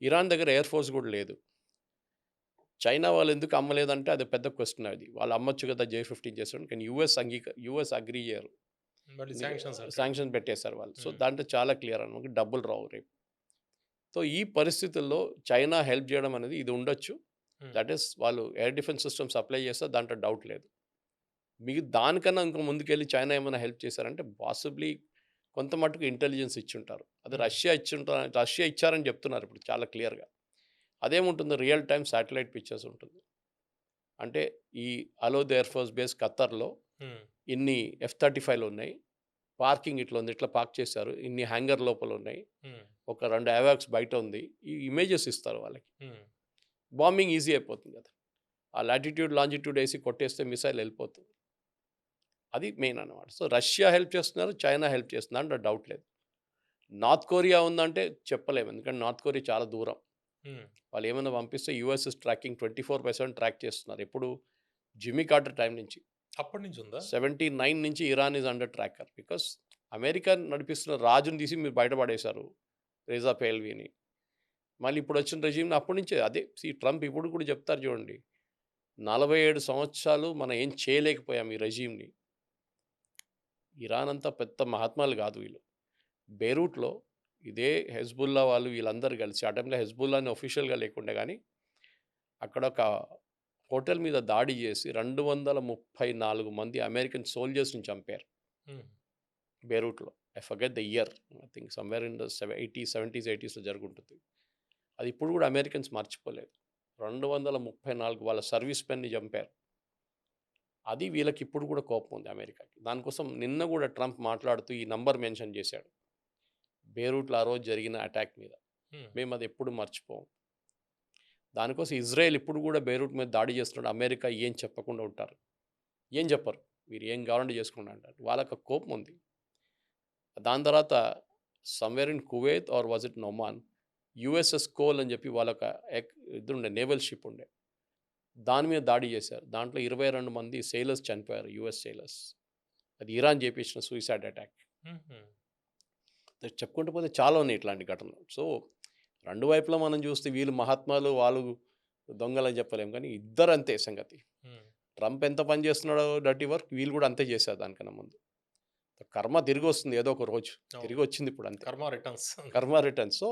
ఇరాన్ దగ్గర ఎయిర్ ఫోర్స్ కూడా లేదు. చైనా వాళ్ళు ఎందుకు అమ్మలేదంటే అది పెద్ద క్వెషన్ అది. వాళ్ళు అమ్మొచ్చు కదా J-15 చేసాడు. కానీ యూఎస్ అగ్రీ చేయరు. మళ్ళీ శాంక్షన్స్ అంటారు. శాంక్షన్ పెట్టేశారు వాళ్ళు. సో హ్మ్. దాంట్లో చాలా క్లియర్ అనమాట. డబ్బులు రావు రేపు. సో ఈ పరిస్థితుల్లో చైనా హెల్ప్ చేయడం అనేది ఇది ఉండొచ్చు. దట్ ఈస్ వాళ్ళు ఎయిర్ డిఫెన్స్ సిస్టమ్ సప్లై చేస్తే దాంట్లో డౌట్ లేదు. మీకు దానికన్నా ఇంకా ముందుకెళ్ళి చైనా ఏమైనా హెల్ప్ చేశారంటే పాసిబ్లీ కొంత మట్టుకు ఇంటెలిజెన్స్ ఇచ్చుంటారు. అది రష్యా ఇచ్చారని చెప్తున్నారు ఇప్పుడు చాలా క్లియర్‌గా. అదేముంటుంది, రియల్ టైమ్ శాటిలైట్ పిక్చర్స్ ఉంటుంది. అంటే ఈ అలోద్ ఎయిర్ ఫోర్స్ బేస్ ఖత్తర్‌లో ఇన్ని F-35లు ఉన్నాయి. పార్కింగ్ ఇట్లా ఉంది. ఇట్లా పార్క్ చేశారు. ఇన్ని హ్యాంగర్ లోపల ఉన్నాయి. ఒక 2 అవాక్స్ బయట ఉంది. ఈ ఇమేజెస్ ఇస్తారు వాళ్ళకి. బాంబింగ్ ఈజీ అయిపోతుంది కదా. ఆ లాటిట్యూడ్, లాంజిట్యూడ్ వేసి కొట్టేస్తే మిసైల్ వెళ్ళిపోతుంది. అది మెయిన్ అన్నమాట. సో రష్యా హెల్ప్ చేస్తున్నారు, చైనా హెల్ప్ చేస్తున్నారు అంటే డౌట్ లేదు. నార్త్ కొరియా ఉందంటే చెప్పలేము. ఎందుకంటే నార్త్ కొరియా చాలా దూరం. వాళ్ళు ఏమైనా పంపిస్తే యూఎస్ ఇస్ ట్రాకింగ్ 24/7 ట్రాక్ చేస్తున్నారు. ఎప్పుడు జిమ్మీ కార్టర్ టైం నుంచి. అప్పటి నుంచి ఉందా? 79 నుంచి Iran is under tracker. Because America నడిపిస్తున్న రాజుని తీసి మీరు బయటపడేశారు, రేజా పేల్వీని. మళ్ళీ ఇప్పుడు వచ్చిన రెజీమ్ని అప్పటి నుంచే అదే ట్రంప్ ఇప్పుడు కూడా చెప్తారు చూడండి, 47 సంవత్సరాలు మనం ఏం చేయలేకపోయాం ఈ రెజీమ్ని. ఇరాన్ అంతా పెద్ద మహాత్మాలు కాదు వీళ్ళు. బేరూట్లో ఇదే హెజ్బుల్లా వాళ్ళు వీళ్ళందరూ కలిసి, ఆ టైంలో హెజ్బుల్లాని ఒఫీషియల్గా లేకుండా కానీ అక్కడ ఒక హోటల్ మీద దాడి చేసి 234 మంది అమెరికన్ సోల్జర్స్ని చంపారు బేరూట్లో. I forget the year. I think somewhere in the 70s, 80sలో జరుగుంటుంది. అది ఇప్పుడు కూడా అమెరికన్స్ మర్చిపోలేదు. 234 వాళ్ళ సర్వీస్ మెన్ని చంపారు. అది వీళ్ళకి ఇప్పుడు కూడా కోపం ఉంది అమెరికాకి. దానికోసం నిన్న కూడా ట్రంప్ మాట్లాడుతూ ఈ నంబర్ మెన్షన్ చేశాడు బేరూట్లో ఆ రోజు జరిగిన అటాక్ మీద. మేము అది ఎప్పుడు మర్చిపోం. దానికోసం ఇజ్రాయెల్ ఇప్పుడు కూడా బేరూట్ మీద దాడి చేస్తున్నాడు. అమెరికా ఏం చెప్పకుండా ఉంటారు? ఏం చెప్పరు. మీరు ఏం కావాలంటే చేసుకోండి అంటారు. వాళ్ళకి కోపం ఉంది. దాని తర్వాత somewhere in Kuwait or was it in Oman, USS Cole అని చెప్పి వాళ్ళొక ఇది ఉండే నేవల్ షిప్ ఉండే, దాని మీద దాడి చేశారు. దాంట్లో 22 మంది సెయిలర్స్ చనిపోయారు, యుఎస్ సెయిలర్స్. అది ఇరాన్ చేపించిన సూసైడ్ అటాక్. చెప్పుకుంటూ పోతే చాలా ఉన్నాయి ఇట్లాంటి ఘటనలు. సో రెండు వైపులా మనం చూస్తే వీళ్ళు మహాత్మాలు, వాళ్ళు దొంగలని చెప్పలేము. కానీ ఇద్దరు అంతే సంగతి. ట్రంప్ ఎంత పని చేస్తున్నాడో డర్టీ వర్క్, వీళ్ళు కూడా అంతే చేశారు దానికన్నా ముందు. కర్మ తిరిగి వస్తుంది ఏదో ఒక రోజు. తిరిగి వచ్చింది ఇప్పుడు అంతే. కర్మ రిటర్న్స్. సో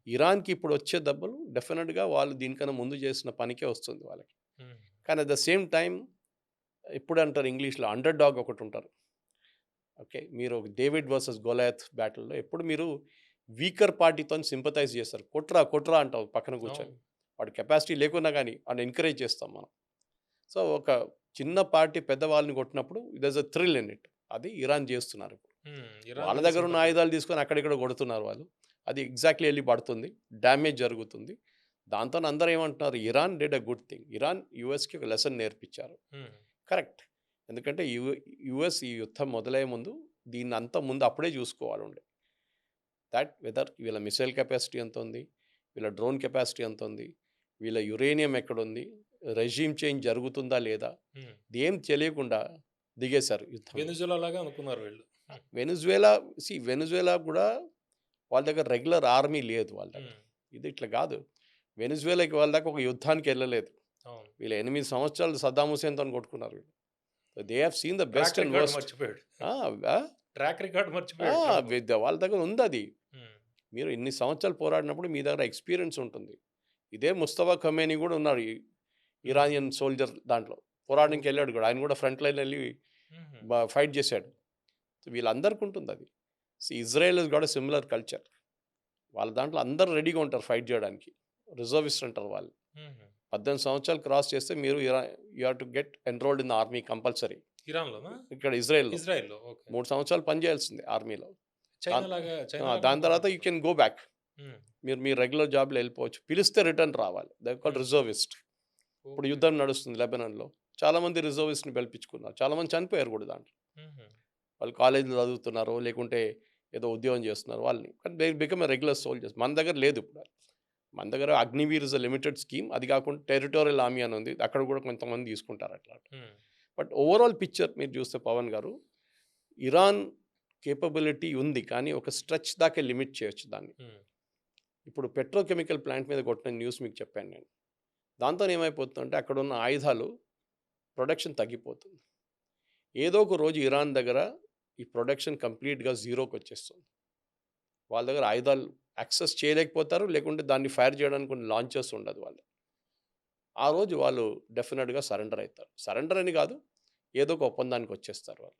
ఇరాన్కి ఇప్పుడు వచ్చే దెబ్బలు డెఫినెట్గా వాళ్ళు దీనికన్నా ముందు చేసిన పనికే వస్తుంది వాళ్ళకి. కానీ అట్ ద సేమ్ టైం ఇప్పుడు అంటారు ఇంగ్లీష్లో అండర్ డాగ్ ఒకటి ఉంటారు. ఓకే, మీరు డేవిడ్ వర్సెస్ గొలయాత్ బ్యాటిల్లో ఎప్పుడు మీరు వీకర్ పార్టీతో సింపథైజ్ చేస్తారు. కొట్రా అంటావు పక్కన కూర్చొని. వాడి కెపాసిటీ లేకున్నా కానీ వాడిని ఎంకరేజ్ చేస్తాం మనం. సో ఒక చిన్న పార్టీ పెద్దవాళ్ళని కొట్టినప్పుడు there is a thrill in it. అది ఇరాన్ చేస్తున్నారు ఇప్పుడు. వాళ్ళ దగ్గర ఉన్న ఆయుధాలు తీసుకొని అక్కడిక్కడ కొడుతున్నారు వాళ్ళు. అది ఎగ్జాక్ట్లీ వెళ్ళి పడుతుంది, డ్యామేజ్ జరుగుతుంది. దాంతో అందరూ ఏమంటున్నారు, Iran did a good thing. Iran యుఎస్కి ఒక లెసన్ నేర్పించారు. కరెక్ట్. ఎందుకంటే యుఎస్ ఈ యుద్ధం మొదలయ్యే ముందు దీన్ని అంతా ముందు అప్పుడే చూసుకోవాలి ఉండే. దట్ వెదర్ వీళ్ళ మిసైల్ కెపాసిటీ ఎంత ఉంది, వీళ్ళ డ్రోన్ కెపాసిటీ ఎంత ఉంది, వీళ్ళ యురేనియం ఎక్కడుంది, రెజీమ్ చేంజ్ జరుగుతుందా లేదా, ఏం తెలియకుండా దిగేశారు యుద్ధం. వెనిజులా లాగా అనుకున్నారు వీళ్ళు. వెనిజులా కూడా వాళ్ళ దగ్గర రెగ్యులర్ ఆర్మీ లేదు వాళ్ళ దగ్గర. ఇది ఇట్లా కాదు. వెనిజులాకి వాళ్ళ దగ్గర ఒక యుద్ధానికి వెళ్ళలేదు. వీళ్ళు 8 సంవత్సరాలు సద్దాం హుసేన్తో కొట్టుకున్నారు వీళ్ళు. They have seen the best and worst. Track record మర్చిపోయాడు. వాళ్ళ దగ్గర ఉంది అది. మీరు ఇన్ని సంవత్సరాలు పోరాడినప్పుడు మీ దగ్గర ఎక్స్పీరియన్స్ ఉంటుంది. ఇదే ముస్తఫా ఖమేనీ కూడా ఉన్నారు, ఇరానియన్ సోల్జర్ దాంట్లో పోరాడడానికి వెళ్ళాడు కూడా. ఆయన కూడా ఫ్రంట్ లైన్ వెళ్ళి ఫైట్ చేశాడు. వీళ్ళందరికీ ఉంటుంది అది. Israel has got a similar culture. వాళ్ళ దాంట్లో అందరూ రెడీగా ఉంటారు ఫైట్ చేయడానికి. రిజర్విస్ట్ అంటారు వాళ్ళు. 18 సంవత్సరాలు క్రాస్ చేస్తే మీరు you have to get enrolled in the army compulsory. ఇక్కడ ఇజ్రాయెల్లో 3 సంవత్సరాలు పనిచేయాల్సిందే ఆర్మీలో. దాని తర్వాత యూ కెన్ గో బ్యాక్. హ్మ్. మీరు మీ రెగ్యులర్ జాబ్‌లో వెళ్ళిపోవచ్చు. పిలిస్తే రిటర్న్ రావాలి. దే ఆర్ కాల్డ్ హ్మ్. రిజర్విస్ట్. ఇప్పుడు ఓకే. యుద్ధం నడుస్తుంది లెబనాన్‌లో. చాలామంది రిజర్విస్ట్‌ని పిలిపించుకున్నారు. చాలామంది చనిపోయారు కూడా దాంట్లో. హుహు. వాళ్ళు కాలేజీలో చదువుతున్నారో, లేకుంటే ఏదో ఉద్యోగం చేస్తున్నారు వాళ్ళని. కానీ they become a regular soldiers. మన దగ్గర లేదు ఇప్పుడు అది. మన దగ్గర Agniveer is a limited scheme. అది కాకుండా టెరిటోరియల్ ఆర్మీ అని ఉంది. అక్కడ కూడా కొంతమంది తీసుకుంటారు అట్లా. హ్మ్. బట్ ఓవరాల్ పిక్చర్ మీరు చూస్తే పవన్ గారు, ఇరాన్ కేపబిలిటీ ఉంది. కానీ ఒక స్ట్రెచ్ దాకే లిమిట్ చేయొచ్చు దాన్ని. హ్మ్. ఇప్పుడు పెట్రోకెమికల్ ప్లాంట్ మీద కొట్టిన న్యూస్ మీకు చెప్పాను నేను. దాంతోని ఏమైపోతుందంటే అక్కడున్న ఆయుధాలు ప్రొడక్షన్ తగ్గిపోతుంది. ఏదో ఒక రోజు ఇరాన్ దగ్గర ఈ ప్రొడక్షన్ కంప్లీట్‌గా జీరోకొచ్చేస్తుంది. వాళ్ళ దగ్గర ఆయుధాలు యాక్సెస్ చేయలేకపోతారు. లేకుంటే దాన్ని ఫైర్ చేయడానికి కొన్ని లాంచర్స్ ఉండదు వాళ్ళకి. ఆ రోజు వాళ్ళు డెఫినిట్‌గా సరెండర్ అయితారు. సరెండర్ అని కాదు, ఏదో ఒక ఒప్పందానికి వచ్చేస్తారు వాళ్ళు.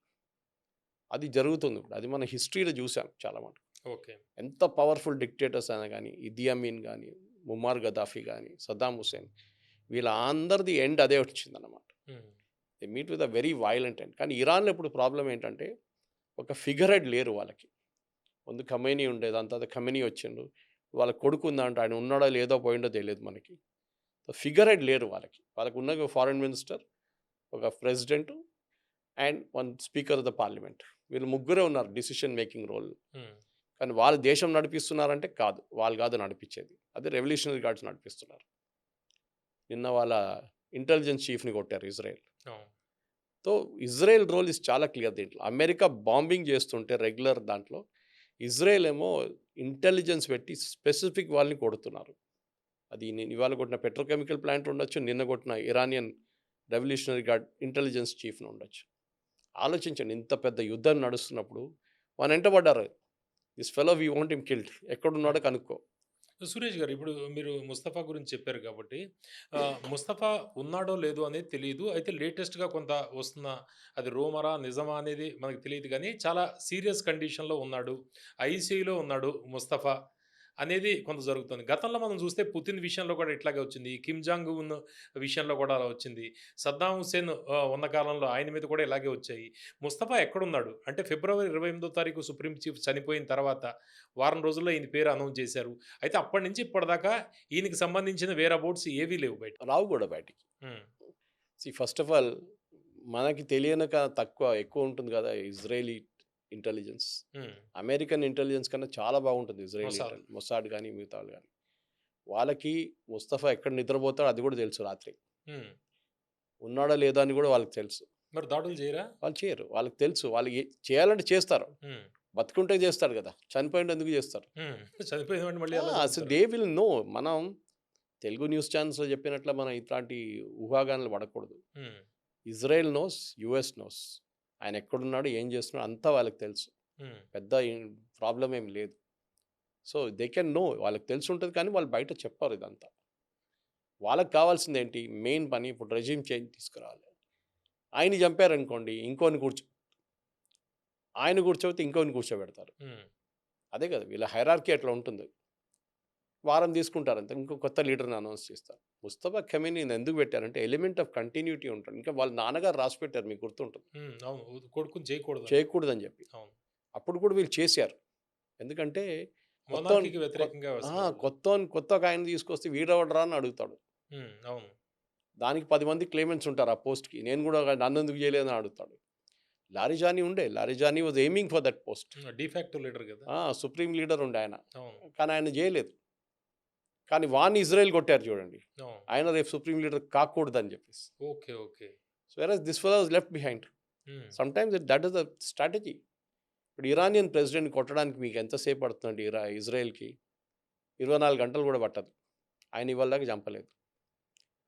అది జరుగుతుంది ఇప్పుడు. అది మన హిస్టరీలో చూసాం చాలా మటుకు. ఓకే. ఎంత పవర్‌ఫుల్ డిక్టేటర్స్ అయినా గానీ, ఇదీ అమీన్ గానీ, ముమ్మర్ గద్దాఫీ గానీ, సద్దాం హుసేన్ వీళ్ళ అందరిది ఎండ్ అదే వచ్చిందన్నమాట. హ్మ్. They meet with a very violent end. కానీ ఇరాన్‌లో ఇప్పుడు ప్రాబ్లమ్ ఏంటంటే, ఒక ఫిగర్ హెడ్ లేరు వాళ్ళకి. ముందు ఖమేనీ ఉండే. దాని తర్వాత ఖమేనీ వచ్చిండు. వాళ్ళ కొడుకు ఉందంట. ఆయన ఉన్నాడో లేదో పోయిండో తెలీదు మనకి. ఫిగర్ హెడ్ లేరు వాళ్ళకి. వాళ్ళకున్నది ఒక ఫారెన్ మినిస్టర్, ఒక president and one speaker of the parliament. వీళ్ళు ముగ్గురే ఉన్నారు డెసిషన్ మేకింగ్ రోల్. హ్మ్. కానీ వాళ్ళు దేశం నడిపిస్తున్నారంటే కాదు. వాళ్ళు కాదు నడిపించేది. అదే రెవల్యూషనరీ గార్డ్స్ నడిపిస్తున్నారు. నిన్న వాళ్ళ ఇంటెలిజెన్స్ చీఫ్‌ని కొట్టారు ఇజ్రాయెల్. అవును. సో, ఇజ్రాయెల్ రోల్ ఇస్ చాలా క్లియర్ దీంట్లో. అమెరికా బాంబింగ్ చేస్తుంటే రెగ్యులర్ దాంట్లో, ఇజ్రాయెల్ ఏమో ఇంటెలిజెన్స్ పెట్టి స్పెసిఫిక్ వాళ్ళని కొడుతున్నారు. అది నేను ఇవాళ కొట్టిన పెట్రోకెమికల్ ప్లాంట్ ఉండొచ్చు. నిన్న కొట్టిన ఇరానియన్ రెవల్యూషనరీ గార్డ్ ఇంటెలిజెన్స్ చీఫ్‌ని ఉండొచ్చు. ఆలోచించండి ఇంత పెద్ద యుద్ధం నడుస్తున్నప్పుడు మన వెంట పడ్డారు. This fellow we want him killed. ఎక్కడున్నాడో హ్మ్. కనుక్కో. సురేష్ గారు ఇప్పుడు మీరు ముస్తఫా గురించి చెప్పారు కాబట్టి ముస్తఫా ఉన్నాడో లేదో అనేది తెలీదు. అయితే లేటెస్ట్‌గా కొంత వస్తున్న అది రూమరా? నిజమా? అనేది మనకు తెలీదు గానీ చాలా సీరియస్ కండిషన్‌లో ఉన్నాడు. ఐసీయూలో ఉన్నాడు ముస్తఫా అనేది కొంత జరుగుతుంది. గతంలో మనం చూస్తే పుతిన్ విషయంలో కూడా ఇట్లాగే వచ్చింది. కిమ్ జాంగ్ ఉన్ విషయంలో కూడా అలా వచ్చింది. సద్దాం హుసేన్ ఉన్న కాలంలో ఆయన మీద కూడా ఇలాగే వచ్చాయి. ముస్తఫా ఎక్కడున్నాడు? అంటే ఫిబ్రవరి 28దో తారీఖు సుప్రీం చీఫ్ చనిపోయిన తర్వాత వారం రోజుల్లో ఈయన పేరు అనౌన్స్ చేశారు. అయితే అప్పటి నుంచి ఇప్పటిదాకా ఈయనకి సంబంధించిన వేర్ అబౌట్స్ ఏవీ లేవు బయట. రావు కూడా బయటికి. హ్మ్. ఫస్ట్ ఆఫ్ ఆల్ మనకి తెలియనక ఎక్కువ ఉంటుంది కదా! Israeli intelligence. హ్మ్. అమెరికన్ ఇంటెలిజెన్స్ కన్నా చాలా బాగుంటుంది ఇజ్రాయలీ మొసాద్. మొసాడ్ గాని, మిగతా వాళ్ళు గాని. వాళ్ళకి ముస్తఫా ఎక్కడ నిద్రపోతాడో అది కూడా తెలుసు రాత్రి. హ్మ్. ఉన్నాడా లేదా అని కూడా వాళ్ళకి తెలుసు. మరి దాడులు చేయరా? వాళ్ళు చేయరు. వాళ్ళకి తెలుసు. వాళ్ళు చేయాలంటే చేస్తారు. హ్మ్. బతికుంటే చేస్తాడు కదా! చనిపోయింటే ఎందుకు చేస్తారు? హ్మ్. చనిపోయిన వాడిని మళ్ళీ ఎలా అసలు చంపుతారు? They will know. మనం తెలుగు న్యూస్ ఛానెల్స్‌లో చెప్పినట్ల మనం ఇట్లాంటి ఊహాగానాలు పడకూడదు. హ్మ్. Israel knows, US knows. ఆయన ఎక్కడున్నాడు, ఏం చేస్తున్నాడో అంతా వాళ్ళకి తెలుసు. హ్మ్. పెద్ద ప్రాబ్లమ్ ఏమి లేదు. So, they can know. వాళ్ళకి తెలిసుంటది కానీ వాళ్ళు బయట చెప్పరు ఇదంతా. వాళ్ళకి కావాల్సిందేంటి? మెయిన్ పని ఇప్పుడు రెజిమ్ చేంజ్ తీసుకురావాలి. ఆయన్ని చంపారనుకోండి ఇంకోడిని ఆయన కూర్చోబెడితే ఇంకోడిని కూర్చోబెడతారు. హ్మ్. అదే కదా! వీళ్ళ హైరార్కీ అట్లా ఉంటుంది. వారం తీసుకుంటారంతే. ఇంకో కొత్త లీడర్‌ని అనౌన్స్ చేస్తారు. ముస్తఫా ఖమీనీని ఎందుకు పెట్టారంటే ఎలిమెంట్ ఆఫ్ కంటిన్యూటీ ఉంటాడు. ఇంకా వాళ్ళ నాన్నగారు రాసిపెట్టారు మీకు గుర్తుంటుంది. హ్మ్. అవును. కొడుకుని చేయకూడదని. చేయకూడదని చెప్పి. అవును. అప్పుడు కూడా వీళ్ళు చేశారు. ఎందుకంటే కొత్తోన్ మొనార్కీకి కొ వ్యతిరేకంగా ఆ! అసలు వాళ్ళు. కొత్తొకాయన్ని తీసుకొస్తే వీడెవడురా అని అడుగుతాడు. హ్మ్. అవును. దానికి 10 మంది క్లెయిమెన్స్ ఉంటారు ఆ పోస్ట్‌కి. నేను కూడా నన్నెందుకు చేయలేదని అడుగుతాడు. లారిజానీ ఉండే. Larijani was aiming for that post. హ్మ్. డీఫాక్టో లీడర్ గదా! సుప్రీం లీడర్ ఉండే ఆయన. అవును. కానీ ఆయన చేయలేదు. కానీ వాడిని ఇజ్రాయెల్ కొట్టారు చూడండి. అవును. ఆయన రేపు సుప్రీం లీడర్ కాకూడదని చెప్పేసి. Okay. Okay. Whereas this fellow was left behind. Hmm. Sometimes that is the strategy. ఇప్పుడు ఇరానియన్ ప్రెసిడెంట్‌ని కొట్టడానికి మీకు ఎంత సేపు పడుతుందండి ఇజ్రాయెల్‌కి? 24 గంటలు కూడా పట్టదు. ఆయన ఇవాళ దాకా చంపలేదు.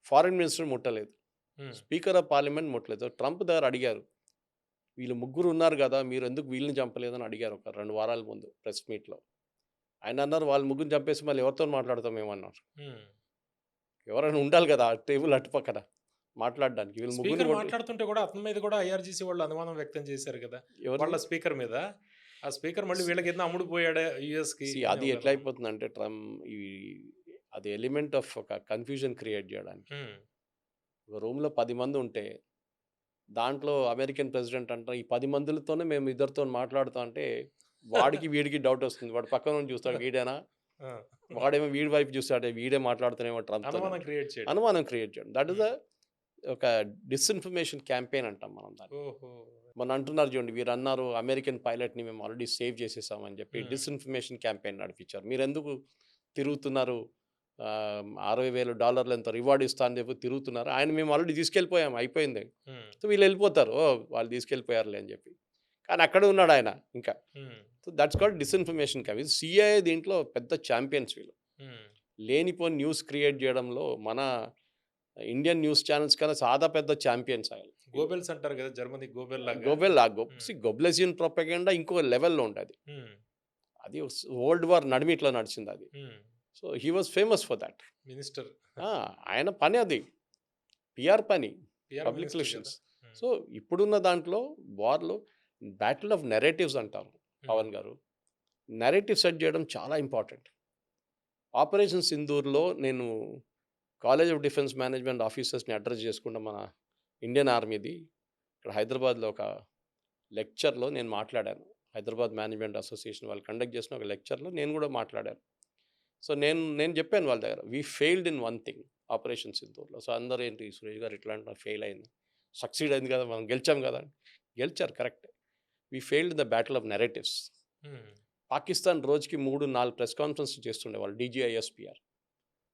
ఫారెన్ మినిస్టర్ ముట్టలేదు. హ్మ్. స్పీకర్ ఆఫ్ పార్లమెంట్ ముట్టలేదు. ట్రంప్ దగ్గర అడిగారు. వీళ్ళు ముగ్గురు ఉన్నారు గదా! మీరెందుకు వీళ్ళని చంపలేదని అడిగారు ఒక 2 వారాల ముందు ప్రెస్ మీట్‌లో. ఆయన అన్నారు వాళ్ళు ముగ్గురిని చంపేసి మళ్ళీ ఎవరితోని మాట్లాడతాం మేమన్నారు. హ్మ్. ఎవరైనా ఉండాలి గదా! ఆ టేబుల్ అటు పక్కన మాట్లాడడానికి. వీళ్ళు ముగ్గురిని స్పీకర్ కొట్టి మాట్లాడుతుంటే గూడా అతని మీద గూడా ఐఆర్‌జీసీ వాళ్ళు అనుమానం వ్యక్తం చేశారు గదా! ఎవరిది? వాళ్ళ స్పీకర్ మీద. ఆ స్పీకర్ మళ్ళీ వీళ్ళకేదైనా అమ్ముడుపోయాడా యూఎస్‌కి అని అది ఒక ఎట్లా అనుమానం. అయిపోతుందంటే ఈ అది ఎలిమెంట్ ఆఫ్ ఒక కన్‌ఫ్యూజన్ క్రియేట్ జేయడానికి. హ్మ్. ఒక రూమ్‌లో 10 మంది ఉంటే దాంట్లో అమెరికన్ ప్రెసిడెంట్ ఈ 10 మందిలతోనే మేము ఇద్దరితోని మాట్లాడుతాం అంటే వాడికి వీడికి డౌట్ వస్తుంది. వాడు పక్కనోడిని చూస్తాడు వీడేనా? ఆ! వాడేమో వీడి వైపు చూస్తాడు. వీడే మాట్లాడుతున్నామో ట్రంప్‌తో అనుమానం క్రియేట్ చేయడం. అనుమానం క్రియేట్ చేయడం. దట్ ఈస్ హ్మ్. ఒక డిస్ఇన్ఫర్మేషన్ క్యాంపెయిన్ అంటాం మనం దాన్ని. ఓహో! మొన్న అంటున్నారు చూడండి, వీరన్నారు అమెరికన్ పైలట్‌ని మేము ఆల్రెడీ సేవ్ చేసేసాం అని చెప్పి హ్మ్. డిస్ఇన్ఫర్మేషన్ క్యాంపెయిన్ నడిపించారు. మీరెందుకు తిరుగుతున్నారు? $60,000 ఎంతో రివార్డ్ ఇస్తా అని చెప్పి తిరుగుతున్నారు. ఆయన మేము ఆల్రెడీ తీసుకెళ్ళిపోయాం అయిపోయింది. హ్మ్. సో వీళ్ళు వెళ్ళిపోతారు. ఓహ్! వాళ్ళు తీసుకెళ్ళిపోయారులే అని చెప్పి. కానీ అక్కడే ఉన్నాడు ఆయన ఇంకా. హ్మ్. So that's called disinformation campaign. CIA దీంట్లో పెద్ద చాంపియన్స్ వీళ్ళు. హ్మ్. లేనిపోని న్యూస్ క్రియేట్ చేయడంలో మన ఇండియన్ న్యూస్ ఛానెల్స్ కన్నా చాలా పెద్ద చాంపియన్స్ ఆయన. గోబెల్స్ అంటారు గదా! జర్మనీ గోబెల్ లాగా. గోబెల్ హ్మ్. గొబ్లెసియన్ ప్రొపగండా ఇంకో లెవెల్‌లో ఉండేది. హ్మ్. అది వరల్డ్ వార్ నడిమిట్లో నడిచిందది. హ్మ్. So he was famous for that. Minister. ఆ! ఆయన పని అది. పీఆర్ పని. PR public minister relations. గదా! హ్మ్. సో ఇప్పుడున్న దాంట్లో వార్‌లో బ్యాటిల్ ఆఫ్ నెరేటివ్స్ అంటారు హ్మ్. పవన్ గారు. నెరేటివ్ సెట్ చేయడం చాలా ఇంపార్టెంట్. ఆపరేషన్ సింధూర్‌లో నేను కాలేజ్ ఆఫ్ డిఫెన్స్ మేనేజ్మెంట్ ఆఫీసర్స్‌ని అడ్రెస్ చేసుకుంటా మన ఇండియన్ ఆర్మీది. ఇక్కడ హైదరాబాద్‌లో ఒక లెక్చర్‌లో నేను మాట్లాడాను. హైదరాబాద్ మేనేజ్మెంట్ అసోసియేషన్ వాళ్ళు కండక్ట్ చేసిన ఒక లెక్చర్‌లో నేను కూడా మాట్లాడాను. సో నేను నేను చెప్పాను వాళ్ళ దగ్గర. We failed in one thing operation సింధూర్‌లో. సో అందరూ ఏంటి సురేష్ గారు ఇట్లా అంటున్నారు ఫెయిల్ అయింది. సక్సీడ్ అయింది కదా! మనం గెలిచాం కదా! గెలిచారు కరెక్టే. We failed in the battle of narratives. Hmm. Pakistan రోజుకి 3, 4 ప్రెస్ కాన్ఫరెన్స్‌లు చేస్తుండేవాళ్ళు డీజీఐఎస్‌పీఆర్.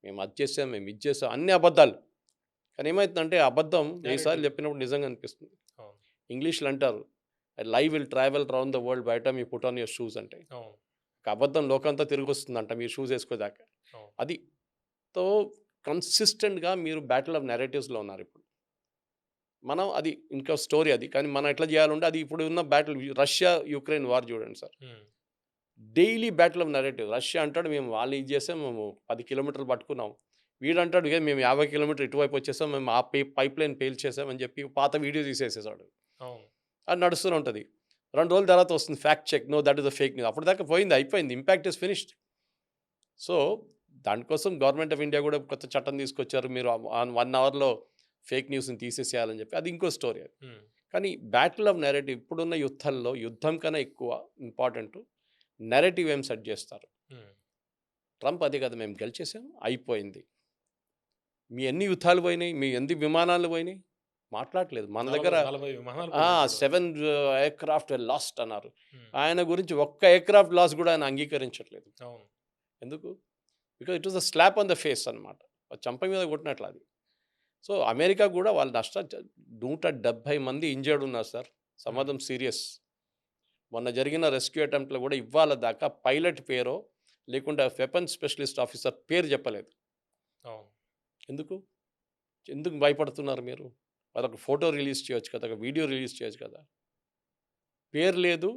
మేము అది చేసాం, మేము ఇది చేసాం అన్నీ అబద్ధాలు. కానీ ఏమైతుందంటే ఆ అబద్ధం 1000 సార్లు నేరేటివ్. చెప్పినప్పుడు నిజంగా అనిపిస్తుంది. అవును. ఇంగ్లీష్‌లో అంటారు live will travel round the world by the time you put on your shoes అంటే. అవును. ఒక అబద్ధం లోకంతా తిరిగొస్తుందంట మీరు షూస్ ఏసుకోదాకా. అవును. అది. సో కన్సిస్టెంట్‌గా మీరు బ్యాటిల్ ఆఫ్ నెరేటివ్స్‌లో ఉన్నారిప్పుడు. మనం అది ఇంకా స్టోరీ అది. కానీ మనం ఎట్లా చేయాలంటే అది ఇప్పుడు ఉన్న బ్యాటిల్ రష్యా, యుక్రెయిన్ వార్ చూడండి సార్. హ్మ్. Daily battle of narrative. Russia అంటాడు మేము వాళ్ళు ఇది చేసాం, మేము 10 కిలోమీటర్లు పట్టుకున్నాం. వీడంటాడు "ఏ మేము 50 కిలోమీటర్లు ఇటువైపు వచ్చేసాం, మేము ఆ పైప్ లైన్ పేల్చేసాం" అని చెప్పి పాత వీడియో తీసేసేసాడు. అవును. అది నడుస్తూనే ఉంటది. 2 రోజుల తర్వాత వస్తుంది fact check. No that is the fake news. అప్పటిదాకా పోయింది అయిపోయింది. Impact is finished. సో దానికోసం గవర్నమెంట్ ఆఫ్ ఇండియా కూడా కొత్త చట్టం తీసుకొచ్చారు. మీరు 1 అవర్‌లో ఫేక్ న్యూస్‌ని తీసేసేయాలని చెప్పి. అది ఇంకో స్టోరీ అది. హ్మ్. కానీ బ్యాటిల్ ఆఫ్ నెరేటివ్ ఇప్పుడున్న యుద్ధాల్లో యుద్ధం కన్నా ఎక్కువ ఇంపార్టెంట్ నెరేటివ్ ఏం సెట్ చేస్తారు. హ్మ్. ట్రంప్ అదే కదా మేము గెలిచేసాం అయిపోయింది. మీ ఎన్ని యుద్ధాలు పోయినాయి? మీ ఎన్ని విమానాలు పోయినాయి? మాట్లాడట్లేదు. మన దగ్గర 40 విమానాలు పోయినాయి ఇప్పటివరకు. 7 ఎయిర్‌క్రాఫ్ట్ లాస్ట్ అన్నారు. హ్మ్. ఆయన గురించి ఒక్క ఎయిర్‌క్రాఫ్ట్ లాస్ కూడా ఆయన అంగీకరించట్లేదు. అవును. ఎందుకు? Because it was a slab on the face అన్నమాట. చంప మీద కొట్టినట్లు అది. సో అమెరికా కూడా వాళ్ళ 170 మంది ఇంజర్డ్ ఉన్నారు సార్. సమ్ హ్మ్. Of them serious. మొన్న జరిగిన రెస్క్యూ అటెంప్ట్‌లో కూడా ఇవాళ దాకా పైలట్ పేరో, లేకుంటే వెపన్ స్పెషలిస్ట్ ఆఫీసర్ పేరు చెప్పలేదు. అవును. ఎందుకు? ఎందుకు భయపడుతున్నారు మీరు? వాళ్ళొక ఫోటో రిలీజ్ చేయొచ్చు కదా! ఒక వీడియో రిలీజ్ చేయొచ్చు కదా! పేరు లేదు.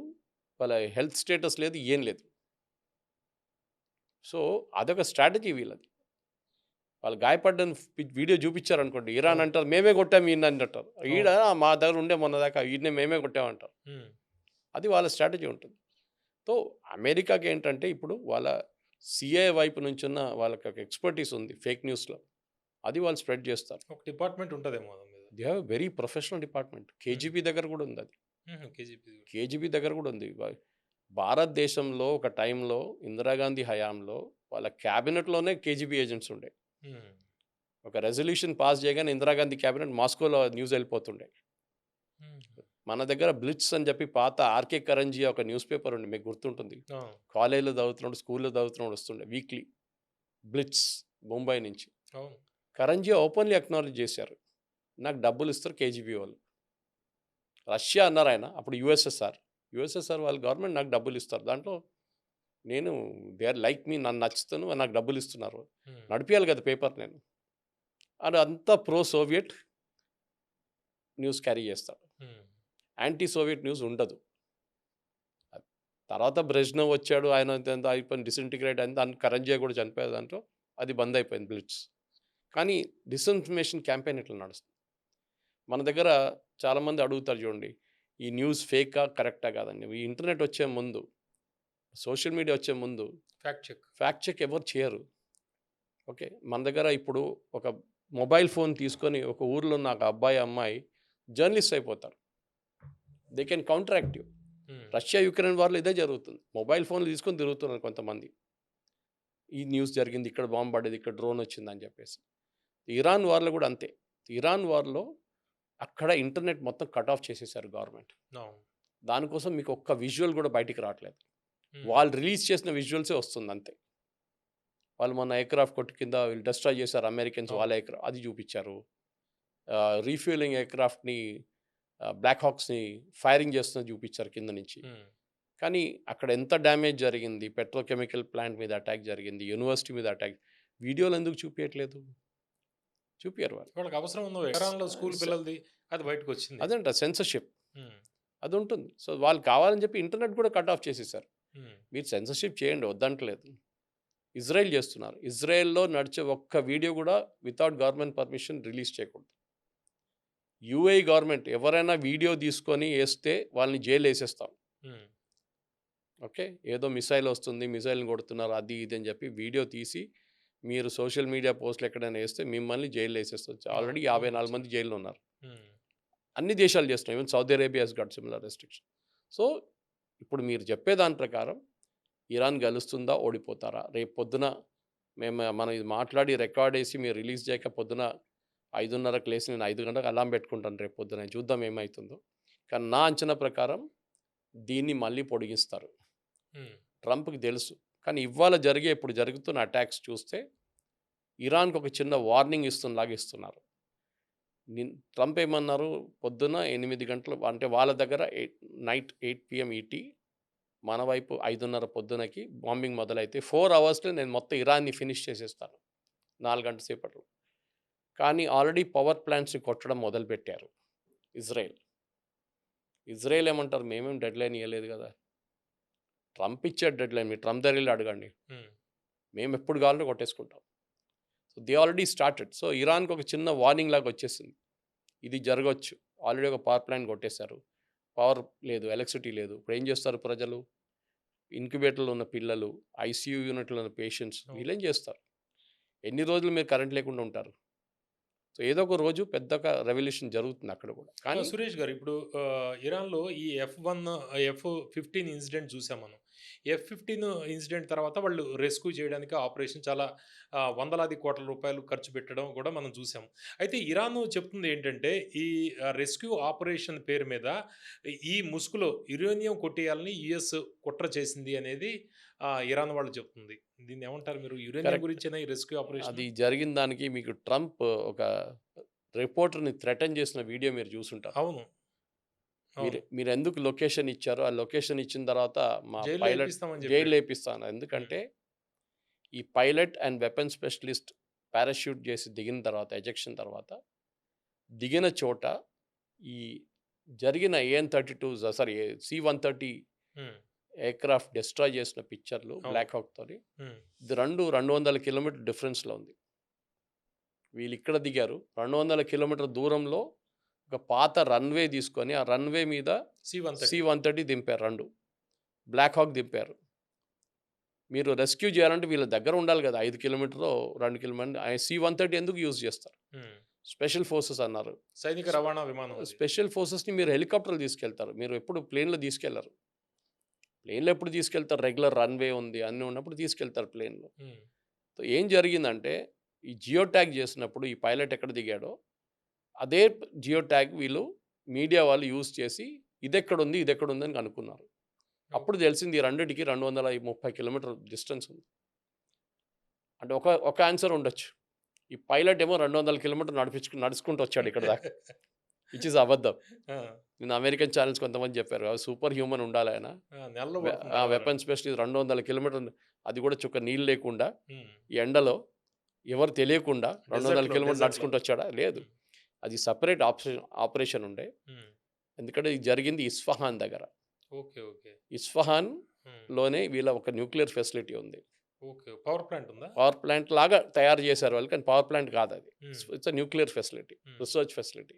వాళ్ళ హెల్త్ స్టేటస్ లేదు. ఏం లేదు. సో అదొక స్ట్రాటజీ వీళ్ళది. వాళ్ళు గాయపడ్డని వీడియో చూపించారనుకోండి. ఇరాన్ అవును. అంటారు మేమే కొట్టాం ఈయనని అంటారు. ఈడ అవును. మా దగ్గర ఉండే మొన్నదాకా ఈడనే మేమే కొట్టామంటారు. హ్మ్. అది వాళ్ళ స్ట్రాటజీ ఉంటుంది. సో అమెరికాకి ఏంటంటే ఇప్పుడు వాళ్ళ సీఐఏ వైపు నుంచున్న వాళ్ళకి ఒక ఎక్స్‌పర్టీస్ ఉంది ఫేక్ న్యూస్‌లో. అది వాళ్ళు స్ప్రెడ్ చేస్తారు. ఒక డిపార్ట్‌మెంట్ ఉంటదేమో దాని మీద. They have very professional department. హ్మ్. కేజీబీ దగ్గర కూడా ఉంది అది. హుహు. కేజీపీ. కేజీబీ దగ్గర కూడా ఉంది. భారతదేశంలో ఒక టైంలో ఇందిరాగాంధీ హయాంలో వాళ్ళ క్యాబినెట్‌లోనే కేజీబీ ఏజెంట్స్ ఉండే. హ్మ్. ఒక రెజల్యూషన్ పాస్ చేయగానే ఇందిరాగాంధీ క్యాబినెట్ మాస్కోలో న్యూస్ వెళ్ళిపోతుండే. హుహు. మన దగ్గర బ్లిట్స్ అని చెప్పి పాత ఆర్కే కరంజీ ఒక న్యూస్ పేపర్ ఉండే మీకు గుర్తుంటుంది. ఆ! కాలేజ్‌లో చదువుతున్నప్పుడు, స్కూల్‌లో చదువుతున్నప్పుడు వస్తుండే వీక్లీ. బ్లిట్స్ ముంబై నుంచి. అవును. కరంజీ ఓపెన్‌లీ అక్నాలెడ్జ్ చేశారు. నాకు డబ్బులు ఇస్తారు కేజీబీ వాళ్ళు. రష్యా అన్నారాయన. అప్పుడు యూఎస్ఎస్ఆర్. యూఎస్ఎస్ఆర్ వాళ్ళ గవర్నమెంట్ నాకు డబ్బులు ఇస్తారు. దాంట్లో నేను దే ఆర్ లైక్ మీ నన్ను నచ్చుతాను నాకు డబ్బులు ఇస్తున్నారు. హ్మ్. నడిపియాలి కదా పేపర్ నేను. ఆడు అంతా ప్రో సోవియట్ న్యూస్ క్యారీ చేస్తాడు. హ్మ్. యాంటీ సోవియట్ న్యూస్ ఉండదు. అది. తర్వాత బ్రెజ్నెవ్ వచ్చాడు. ఆయన ఎంత అయిపోయింది డిసింటిగ్రేట్ అయింది. దాని కరంజియా కూడా చనిపోయారు దాంట్లో. అది బంద్ అయిపోయింది బ్లిట్స్. కానీ డిస్ఇన్ఫర్మేషన్ క్యాంపెయిన్ ఇట్లా నడుస్తుంది. మన దగ్గర చాలామంది అడుగుతారు చూడండి. ఈ న్యూస్ ఫేకా? కరెక్టా? కాదండి. ఈ ఇంటర్నెట్ వచ్చే ముందు, సోషల్ మీడియా వచ్చే ముందు ఫ్యాక్ట్ చెక్. ఫ్యాక్ట్ చెక్ ఎవరు చేయరు. ఓకే. మన దగ్గర ఇప్పుడు ఒక మొబైల్ ఫోన్ తీసుకొని ఒక ఊర్లో ఉన్న ఒక అబ్బాయి, అమ్మాయి జర్నలిస్ట్ అయిపోతారు. They can counteract you. హ్మ్. రష్యా, యుక్రెయిన్ వార్‌లో ఇదే జరుగుతుంది. మొబైల్ ఫోన్‌లు తీసుకొని తిరుగుతున్నారు కొంతమంది. ఈ న్యూస్ జరిగింది, ఇక్కడ బాంబు పడ్డది, ఇక్కడ డ్రోన్ వచ్చిందని చెప్పేసి. ఇరాన్ వార్లో కూడా అంతే. ఇరాన్ వార్లో అక్కడ ఇంటర్నెట్ మొత్తం కట్ ఆఫ్ చేసేసారు గవర్నమెంట్. అవును. దానికోసం మీకు ఒక్క విజువల్ కూడా బయటికి రావట్లేదు. హ్మ్. వాళ్ళు రిలీజ్ చేసిన విజువల్సే వస్తుంది అంతే. వాళ్ళు మొన్న ఎయిర్‌క్రాఫ్ట్ కొట్టు కింద వీళ్ళు డెస్ట్రాయ్ చేశారు అమెరికన్స్, వాళ్ళ అవును. అది చూపించారు. రీఫ్యూయలింగ్ ఎయిర్‌క్రాఫ్ట్‌ని బ్లాక్ హాక్స్‌ని ఫైరింగ్ చేస్తున్నది చూపించారు కింద నుంచి. హ్మ్. కానీ అక్కడ ఎంత డ్యామేజ్ జరిగింది, పెట్రోకెమికల్ ప్లాంట్ మీద అటాక్ జరిగింది, యూనివర్సిటీ మీద అటాక్, వీడియోలు ఎందుకు చూపియట్లేదు? చూపియరు వాళ్ళు. వాళ్ళకి అవసరం ఉందో ఇరాన్‌లో స్కూల్ స పిల్లలది అది బయటకొచ్చింది. అదంట సెన్సర్‌షిప్ హ్మ్. అది ఉంటుంది. సో, వాళ్ళు కావాలని చెప్పి ఇంటర్నెట్ కూడా కట్ ఆఫ్ చేసేసారు. హ్మ్. మీరు సెన్సర్‌షిప్ చేయండి, వద్దంటలేదు. ఇజ్రాయెల్ చేస్తున్నారు. ఇజ్రాయెల్‌లో నడిచే ఒక్క వీడియో కూడా వితౌట్ గవర్నమెంట్ పర్మిషన్ రిలీజ్ చేయకూడదు. యూఏఈ గవర్నమెంట్ ఎవరైనా వీడియో తీసుకొని ఏస్తే వాళ్ళని జైల్‌లో ఏసేస్తాం. హ్మ్. ఓకే. ఏదో మిసైల్ వస్తుంది, మిసైల్‌ని కొడుతున్నారు, అది ఇది అని చెప్పి వీడియో తీసి మీరు సోషల్ మీడియా పోస్ట్‌లు ఎక్కడైనా ఏస్తే మిమ్మల్ని జైల్‌లో ఏసేస్తారు. ఆల్రెడీ అవును. 54 మంది వచ్చింది. జైల్‌లో ఉన్నారు. హ్మ్. అన్ని దేశాలు చేస్తున్నాయి. Even Saudi Arabia has got similar restriction. So, ఇప్పుడు మీరు చెప్పే దాని ప్రకారం ఇరాన్ గెలుస్తుందా? ఓడిపోతారా? రేపు పొద్దున మనం ఇది మాట్లాడి రికార్డ్ ఏసి మీరు రిలీజ్ చేయక పొద్దున 5:30కి లేసి నేను 5 గంటలకు అలారం పెట్టుకుంటాను రేపు పొద్దున. చూద్దాం ఏమైతుందో. కానీ నా అంచనా ప్రకారం దీన్ని మళ్ళీ పొడిగిస్తారు. హ్మ్. ట్రంప్‌కి తెలుసు. కానీ ఇవాళ ఇప్పుడు జరుగుతున్న అటాక్స్ చూస్తే ఇరాన్‌కి ఒక చిన్న వార్నింగ్ ఇస్తున్నలాగా ఇస్తున్నారు. ట్రంప్ ఏమన్నారు? పొద్దున 8 గంటలు అంటే వాళ్ళ దగ్గర నైట్ 8 పీఎం ఈటీ, మన వైపు 5:30 పొద్దునకి బాంబింగ్ మొదలైతే 4 అవర్స్‌లో నేను మొత్తం ఇరాన్‌ని ఫినిష్ చేసేస్తాను. 4 గంటల సేపట్లో. కానీ ఆల్రెడీ పవర్ ప్లాంట్స్‌ని కొట్టడం మొదలుపెట్టారు ఇజ్రాయెల్. ఇజ్రాయెల్ ఏమంటారు? మేమేం డెడ్‌లైన్ ఇయ్యలేదు గదా! ట్రంప్ ఇచ్చాడు డెడ్‌లైన్. మీరు ట్రంప్ దగ్గరెళ్లి అడగండి. హ్మ్. మేము ఎప్పుడు కావాలంటే కొట్టేసుకుంటాం. So, they already started. So, ఇరాన్‌కి ఒక చిన్న వార్నింగ్ లాగా వచ్చేసింది. ఇది జరగొచ్చు. ఆల్రెడీ ఒక పవర్ ప్లాంట్ కొట్టేశారు. పవర్ లేదు, ఎలక్ట్రిసిటీ లేదు. ఇప్పుడు ఏం చేస్తారు ప్రజలు? ఇంక్యుబేటర్‌లో ఉన్న పిల్లలు, ఐసీయూ యూనిట్‌లో ఉన్న పేషెంట్స్ అవును. వీళ్ళేం చేస్తారు? ఎన్ని రోజులు మీరు కరెంట్ లేకుండా ఉంటారు? సో, ఏదో ఒక రోజు పెద్దగా రెవల్యూషన్ జరుగుతుంది అక్కడ కూడా. కానీ సురేష్ గారు ఇప్పుడు ఇరాన్‌లో ఈ ఎఫ్-15 ఇన్సిడెంట్ చూసాం మనం. ఎఫ్-15 ఇన్సిడెంట్ తర్వాత వాళ్ళు రెస్క్యూ చేయడానికి ఆపరేషన్ చాలా వందలాది కోట్ల రూపాయలు ఖర్చు పెట్టడం కూడా మనం చూసాం. అయితే ఇరాన్ చెప్తుంది ఏంటంటే ఈ రెస్క్యూ ఆపరేషన్ పేరు మీద ఈ ముసుగులో యురేనియం కొట్టేయాలని యూఎస్ కుట్ర చేసింది అనేది ఇరాన్ వాళ్ళు చెప్తుంది. దీన్నేమంటారు మీరు? Uranium correct. గురించేనా ఈ రెస్క్యూ ఆపరేషన్? అది జరిగిన దానికి మీకు ట్రంప్ ఒక రిపోర్టర్‌ని థ్రెటన్ చేసిన వీడియో మీరు చూసుంటారు. అవును. అవును. మీరెందుకు లొకేషన్ ఇచ్చారో, ఆ లొకేషన్ ఇచ్చిన తర్వాత మా జైల్‌లో పైలట్ ఏపిస్తామని చెప్పాడు. జైల్‌లో ఏపిస్తాను. హ్మ్. ఎందుకంటే ఈ pilot and weapon specialist parachute చేసి దిగిన తర్వాత, ఎజెక్షన్ తర్వాత దిగిన చోట ఈ జరిగిన ఏఎన్-32 సారీ సి-130 హ్మ్. ఎయిర్‌క్రాఫ్ట్ డెస్ట్రాయ్ చేసిన పిక్చర్‌లు అవును. బ్లాక్ హాక్‌తోని. హ్మ్. ఇది 200 కిలోమీటర్ డిఫరెన్స్‌లో ఉంది. వీళ్ళిక్కడ దిగారు. 200 కిలోమీటర్ దూరంలో ఒక పాత రన్‌వే తీసుకొని, ఆ రన్‌వే మీద సి-130. సి-130 దింపారు 2. బ్లాక్ హాక్ దింపారు. మీరు రెస్క్యూ చేయాలంటే వీళ్ళ దగ్గర ఉండాలి కదా! 5 కిలోమీటరో, 2 కిలోమీటర్ సి-130 ఎందుకు యూజ్ చేస్తారు? హ్మ్. స్పెషల్ ఫోర్సెస్ అన్నారు. సైనిక స్ రవాణా విమానం అది. స్పెషల్ ఫోర్సెస్‌ని మీరు హెలికాప్టర్‌లో తీసుకెళ్తారు. మీరు ఎప్పుడు ప్లేన్‌లో తీసుకెళ్లరు. ప్లేన్‌లో ఎప్పుడు తీసుకెళ్తారు? రెగ్యులర్ రన్‌వే ఉంది, అన్నీ ఉన్నప్పుడు తీసుకెళ్తారు ప్లేన్‌లో. హ్మ్. సో, ఏం జరిగిందంటే ఈ జియో ట్యాగ్ చేసినప్పుడు ఈ పైలట్ ఎక్కడ దిగాడో అదే జియో ట్యాగ్ వీళ్ళు మీడియా వాళ్ళు యూజ్ చేసి ఇదెక్కడుంది, ఇదెక్కడుంది అని కనుక్కున్నారు. అప్పుడు ఓకే. తెలిసింది ఈ రెండిటికి 230 కిలోమీటర్ డిస్టెన్స్ ఉంది. అంటే ఒక ఆన్సర్ ఉండొచ్చు. ఈ పైలట్ ఏమో 200 కిలోమీటర్లు నడుచుకుంటూ వచ్చాడు ఇక్కడ దాకా. విచ్ ఈస్ అబద్ధం. ఆ! నిన్న అమెరికన్ ఛానెల్స్ కొంతమంది చెప్పారు. సూపర్ హ్యూమన్ ఉండాలాయన. నెలలో పడుతుంది రావాలంటే. వెపన్ స్పెషలిస్ట్ 200 కిలోమీటర్లు, అది కూడా చుక్క నీళ్ళు లేకుండా, హ్మ్. ఈ ఎండలో ఎవరు తెలియకుండా 200 కిలోమీటర్లు డెజర్ట్‌లో. నడుచుకుంటూ వచ్చాడా? లేదు. హ్మ్. అది సెపరేట్ ఆపరేషన్ ఉండే. హ్మ్. ఎందుకంటే ఇది జరిగింది ఇస్ఫహాన్ దగ్గర. ఓకే. ఓకే. హ్మ్. ఇస్ఫహాన్‌లోనే వీళ్ళ ఒక న్యూక్లియర్ ఫెసిలిటీ ఉంది. ఓకే. పవర్ ప్లాంట్ ఉందా? పవర్ ప్లాంట్ లాగా తయారు చేశారు వాళ్ళు. కానీ పవర్ ప్లాంట్ కాదది. Hmm. It's a nuclear facility. Hmm. Research facility.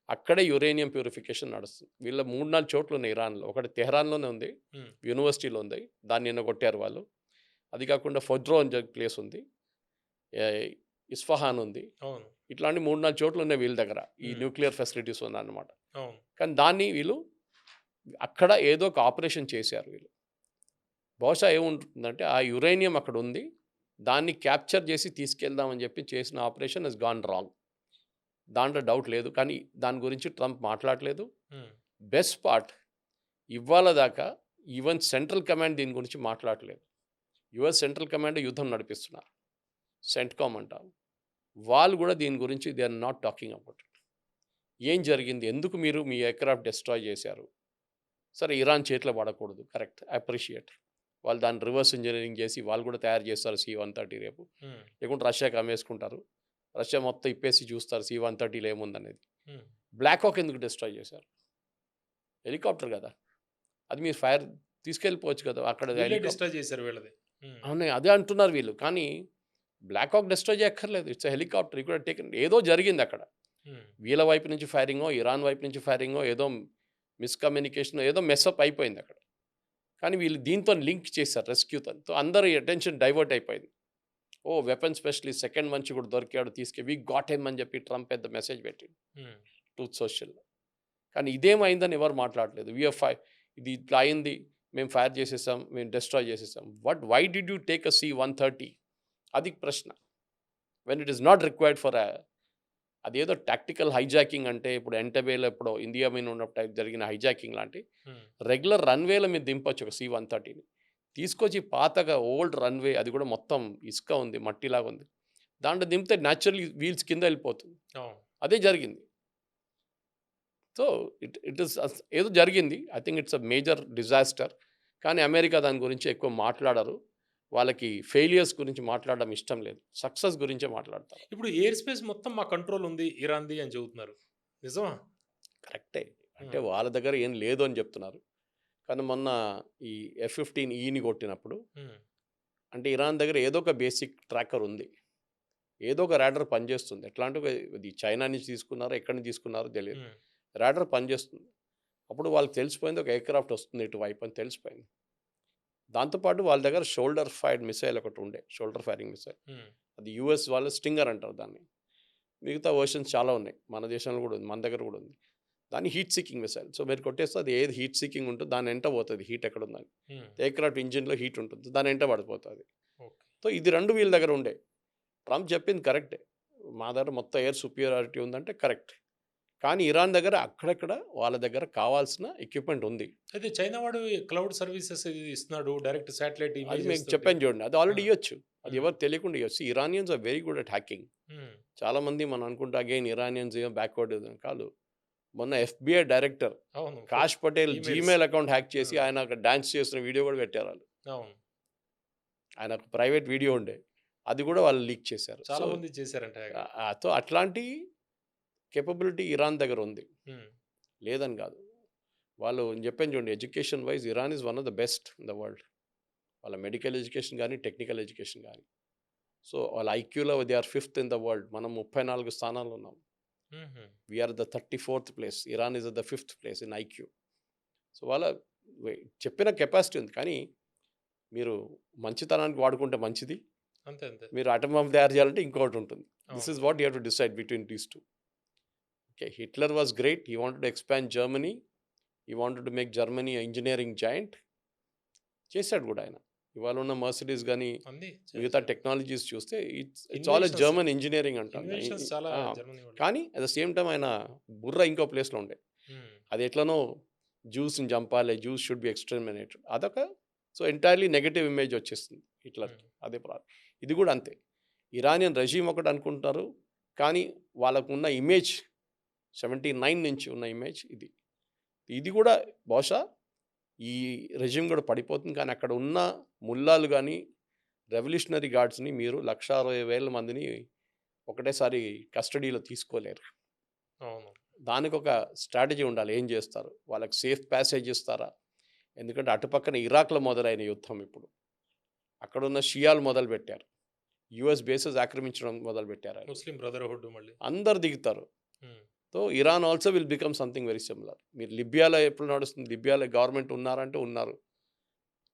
అక్కడే యురేనియం ప్యూరిఫికేషన్ నడుస్తుంది. వీళ్ళ 3, 4 చోట్లున్నాయి ఇరాన్‌లో. ఒకటి తెహరాన్‌లోనే ఉంది. హ్మ్. యూనివర్సిటీలో ఉంది. దాన్ని నిన్న కొట్టారు వాళ్ళు. అది కాకుండా ఫొడ్రో అని ప్లేస్ ఉంది. ఆహ్, ఇస్ఫహాన్ ఉంది. అవును. ఇట్లాంటి 3, 4 చోట్లున్నాయి వీళ్ళ దగ్గర. ఈ హ్మ్. న్యూక్లియర్ ఫెసిలిటీస్ ఉన్నాయన్నమాట. అవును. కానీ దాన్ని వీళ్ళు అక్కడ ఏదో ఒక ఆపరేషన్ చేశారు వీళ్ళు. బహుశా ఏముంటుందంటే ఆ యురేనియం అక్కడుంది. దాన్ని క్యాప్చర్ చేసి తీసుకెళ్దామని చెప్పి చేసిన ఆపరేషన్ ఇస్ గాన్ రాంగ్. దాంట్లో డౌట్ లేదు. కానీ దాని గురించి ట్రంప్ మాట్లాడలేదు. హ్మ్. బెస్ట్ పార్ట్ ఇవాళ దాకా ఈవెన్ సెంట్రల్ కమాండ్ దీని గురించి మాట్లాడలేదు. యుఎస్ సెంట్రల్ కమాండ్ యుద్ధం నడిపిస్తున్నారు. సెంట్కామ్ అంటారు. వాళ్ళు కూడా దీని గురించి they are not talking about it. ఏం జరిగింది? ఎందుకు మీరు మీ ఎయిర్‌క్రాఫ్ట్ డిస్ట్రాయ్ చేశారు? సరే ఇరాన్ చేతిలో పడకూడదు. కరెక్ట్. అప్రిషియేట్. వాళ్ళు దాన్ని రివర్స్ ఇంజినీరింగ్ చేసి వాళ్ళు కూడా తయారు చేస్తారు C-130 రేపు. హ్మ్. లేకుంటే రష్యాకి అమ్మేసుకుంటారు. రష్యా మొత్తం ఇప్పేసి చూస్తారు C-130లో ఏముందనేది. హ్మ్. బ్లాక్ హాక్ ఎందుకు డిస్ట్రాయ్ చేశారు? హెలికాప్టర్ కదా! అది మీరు ఫైర్ తీసుకెళ్ళిపోవచ్చు కదా! అక్కడ వీళ్ళే హెలికాప్టర్ డిస్ట్రాయ్ చేశారు వీళ్ళది. హ్మ్. అవును. అదే అంటున్నారు వీళ్ళు. కానీ బ్లాక్ హాక్ డిస్ట్రాయ్ చేయక్కర్లేదు. It's a helicopter. You could have taken ఏదో జరిగింది అక్కడ. హ్మ్. వీళ్ళ వైపు నుంచి ఫైరింగో, ఇరాన్ వైపు నుంచి ఫైరింగో, ఏదో మిస్‌కమ్యూనికేషనో ఏదో మెస్‌అప్ అయిపోయింది అక్కడ. కానీ వీళ్ళు దీంతోని లింక్ చేశారు రెస్క్యూతో. అందరి అటెన్షన్ డైవర్ట్ అయిపోయింది. ఓహ్! వెపన్ స్పెషలిస్ట్ సెకండ్ మనిషి కూడా దొరికాడు వి గాట్ హిమ్ అని చెప్పి ట్రంప్ పెద్ద మెసేజ్ పెట్టిండు హ్మ్. ట్రూత్ సోషల్‌లో. కానీ ఇదేమైందని ఎవరు మాట్లాడలేదు. ఇది ఇట్లా అయింది. మేము ఫైర్ చేసేసాం. మేము డిస్ట్రాయ్ చేసేసాం. Why did you take a C-130? అది ప్రశ్న. When it is not required for అదేదో టాక్టికల్ హైజాకింగ్ అంటే ఇప్పుడు ఎంటబేలో ఎప్పుడో ఇండియా మీద ఉన్నప్పుడు జరిగిన హైజాకింగ్ లాంటి హ్మ్. రెగ్యులర్ రన్వేల మీద దింపొచ్చు ఒక C-130ని. తీసుకొచ్చి పాతగా ఓల్డ్ రన్వే అది కూడా మొత్తం ఇసుక ఉంది, మట్టిలాగా ఉంది. దాంట్లో దింపితే న్యాచురల్లీ వీల్స్ కింద వెళ్ళిపోతుంది. అవును. అదే జరిగింది. సో ఇట్ ఈస్ ఏదో జరిగింది. I think it's a major disaster. కానీ అమెరికా దాని గురించి ఎక్కువ మాట్లాడరు. వాళ్ళకి ఫెయిలియర్స్ గురించి మాట్లాడడం ఇష్టం లేదు. సక్సెస్ గురించే మాట్లాడతారు. ఇప్పుడు ఎయిర్ స్పేస్ మొత్తం మా కంట్రోల్ ఉంది ఇరాన్‌ది అని చెబుతున్నారు. నిజమా? కరెక్టే. అంటే హ్మ్. వాళ్ళ దగ్గర ఏం లేదు అని చెప్తున్నారు. కానీ మొన్న ఈ F-15Eని కొట్టినప్పుడు హ్మ్. అంటే ఇరాన్ దగ్గర ఏదో ఒక బేసిక్ ట్రాకర్ ఉంది. ఏదో ఒక రాడార్ పనిచేస్తుంది. ఎట్లా అంటే ఇది చైనా నుంచి తీసుకున్నారో, ఎక్కడి నుంచి తీసుకున్నారో తెలియదు. హ్మ్. రాడార్ పనిచేస్తుంది. అప్పుడు వాళ్ళకి తెలిసిపోయింది ఒక ఎయిర్‌క్రాఫ్ట్ వస్తుంది ఇటువైపు అని తెలిసిపోయింది. దాంతో పాటు వాళ్ళ దగ్గర షోల్డర్ ఫైర్డ్ మిసైల్ ఒకటి ఉండే. Shoulder firing missile. హ్మ్. అది యూఎస్ వాళ్ళు స్టింగర్ అంటారు దాన్ని. మిగతా వెర్షన్స్ చాలా ఉన్నాయి. మన దేశంలో కూడా ఉంది. మన దగ్గర కూడా ఉంది. దాన్ని హీట్ సీకింగ్ మిసైల్. సో మీరు కొట్టేస్తే అది ఏది హీట్ సీకింగ్ ఉంటుందో దాని వెంట పోతది హీట్ ఎక్కడుందని. హ్మ్. ఎయిర్‌క్రాఫ్ట్ ఇంజిన్‌లో హీట్ ఉంటుంది. దాని వెంట పడిపోతది. ఓకే. సో ఇది 2 వీళ్ళ దగ్గర ఉండే. ట్రంప్ చెప్పింది కరెక్టే. మా దగ్గర మొత్తం ఎయిర్ సుపీరియారిటీ ఉందంటే కరెక్ట్. కానీ ఇరాన్ దగ్గర అక్కడక్కడ వాళ్ళ దగ్గర కావాల్సిన ఎక్విప్‌మెంట్ ఉంది. అయితే చైనా వాడు క్లౌడ్ సర్వీసెస్ ఇస్తున్నాడు. డైరెక్ట్ శాటిలైట్ అది ఇమేజెస్ మీకు తోటి. చెప్పాను చూడండి. అది ఆ! ఆల్రెడీ ఇయ్యొచ్చు. అది హ్మ్. ఎవరు తెలియకుండా ఇయ్యొచ్చు. Iranians are very good at hacking. Hmm. చాలామంది మనం అనుకుంటే అగైన్ ఇరానియన్స్ ఏమో బ్యాక్వర్డ్ కాదు. మొన్న ఎఫ్‌బీఐ డైరెక్టర్ అవును. Kash Patel emails. Gmail account hack చేసి ఆ! ఆయన అక్కడ డాన్స్ చేస్తున్న వీడియో కూడా పెట్టారు ఆళ్ళు. అవును. ఆయన ఒక ప్రైవేట్ వీడియో ఉండే. అది కూడా వాళ్ళు లీక్ చేశారు. సో చాలా మంది చేశారంట హ్యాక్. సో అట్లాంటి కేపబిలిటీ ఇరాన్ దగ్గర ఉంది. హ్మ్. లేదని కాదు. వాళ్ళు నేను చెప్పాను చూడండి education wise Iran is one of the best in the world. వాళ్ళ మెడికల్ ఎడ్యుకేషన్ గానీ, టెక్నికల్ ఎడ్యుకేషన్ గానీ. సో వాళ్ళ ఐక్యూలో they are fifth in the world. మనం 34 స్థానాల్లో ఉన్నాం. హుహు. We are the 34th place. Iran is the 5th place in IQ. So వాళ్ళ చెప్పిన కెపాసిటీ ఉంది. కానీ మీరు మంచితనానికి వాడుకుంటే మంచిది. అంతే. అంతే. మీరు అటమ్ బాంబ్ తయారు చేయాలంటే ఇంకొకటి ఉంటుంది. దిస్ అవును. Is what you have to decide between these 2. Okay. Hitler was great. He wanted to expand Germany. He wanted to make Germany a engineering giant. చేశాడు కూడా ఆయన. ఇవాళ ఉన్న మర్సిడీస్ గానీ, అన్నీ మిగతా చేశారు. టెక్నాలజీస్ చూస్తే it's all a inventions German engineering అంటాం. ఇన్వెన్షన్స్ చాలా ఆ! జర్మనీ వాళ్ళు. కానీ అట్ ద సేమ్ టైమ్ ఆయన బుర్ర ఇంకో ప్లేస్‌లో ఉండే. హ్మ్. అది ఎట్లనో జ్యూస్‌ని చంపాలి. Jews should be exterminated. అదొక సో ఎంటైర్‌లీ నెగెటివ్ ఇమేజ్ వచ్చేస్తుంది హిట్లర్‌కి. హ్మ్. అదే ఇది కూడా అంతే. ఇరానియన్ రెజీమ్ ఒకటి అనుకుంటారు. కానీ వాళ్ళకున్న ఇమేజ్ 79 నుంచి ఉన్న ఇమేజ్ ఇది. ఇది కూడా బహుశా ఈ రెజిమ్ కూడా పడిపోతుంది. కానీ అక్కడ ఉన్న ముల్లాలు గానీ, రెవల్యూషనరీ గార్డ్స్‌ని మీరు 1,60,000 మందిని ఒకటేసారి కస్టడీలో తీసుకోలేరు. అవును. దానికొక స్ట్రాటజీ ఉండాలి. ఏం చేస్తారు? వాళ్ళకి సేఫ్ ప్యాసేజ్ ఇస్తారా? ఎందుకంటే అటుపక్కన ఇరాక్‌లో మొదలైన యుద్ధం ఇప్పుడు. అక్కడున్న షియాలు మొదలుపెట్టారు. యూఎస్ బేసెస్ ఆక్రమించడం మొదలుపెట్టారు ఆళ్ళు. ముస్లిం బ్రదర్‌హుడ్ మళ్ళీ. అందరు దిగుతారు. హ్మ్. So Iran also will become something very similar. మీరు లిబియాలో ఎప్పుడు నడుస్తుంది? లిబియాలో గవర్నమెంట్ ఉన్నారంటే ఉన్నారు.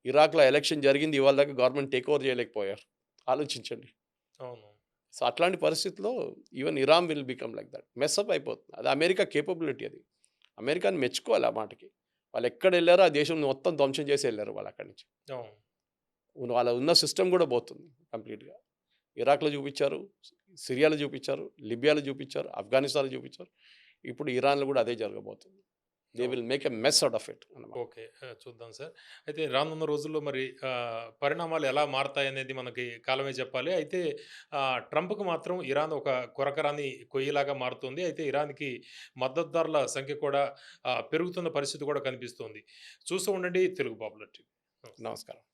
ఇరాక్‌లో ఎలక్షన్ జరిగింది. ఇవాళ దాకా గవర్నమెంట్ టేక్ ఓవర్ చేయలేకపోయారు. ఆలోచించండి. అవును. సో అట్లాంటి పరిస్థితిలో even Iran will become like that. Mess up అయిపోతుంది. అది అమెరికా కేపబిలిటీ అది. అమెరికాని మెచ్చుకోవాలి ఆ మాటకి. వాళ్ళు ఎక్కడెళ్లారో ఆ దేశం మొత్తం ధ్వంసం చేసి ఎళ్లారు వాళ్ళు అక్కడి నుంచి. అవును. వాళ్ళ ఉన్న సిస్టమ్ కూడా పోతుంది. కంప్లీట్గా. ఇరాక్లో చూపించారు, సిరియాలో చూపించారు, లిబియాలో చూపించారు, ఆఫ్ఘనిస్తాన్లో చూపించారు. ఇప్పుడు ఇరాన్లో కూడా అదే జరగబోతుంది. They will make a mess out of it అన్నమాట. ఓకే. చూద్దాం సార్. అయితే రానున్న రోజుల్లో మరి పరిణామాలు ఎలా మారతాయనేది మనకి కాలమే చెప్పాలి. అయితే ట్రంప్‌కి మాత్రం ఇరాన్ ఒక కొరకరాని కొయ్యలాగా మారుతుంది. అయితే ఇరాన్‌కి మద్దతుదారుల సంఖ్య కూడా పెరుగుతున్న పరిస్థితి కూడా కనిపిస్తోంది. చూస్తూ ఉండండి తెలుగు పాపులర్ టీవీ. నమస్కారం.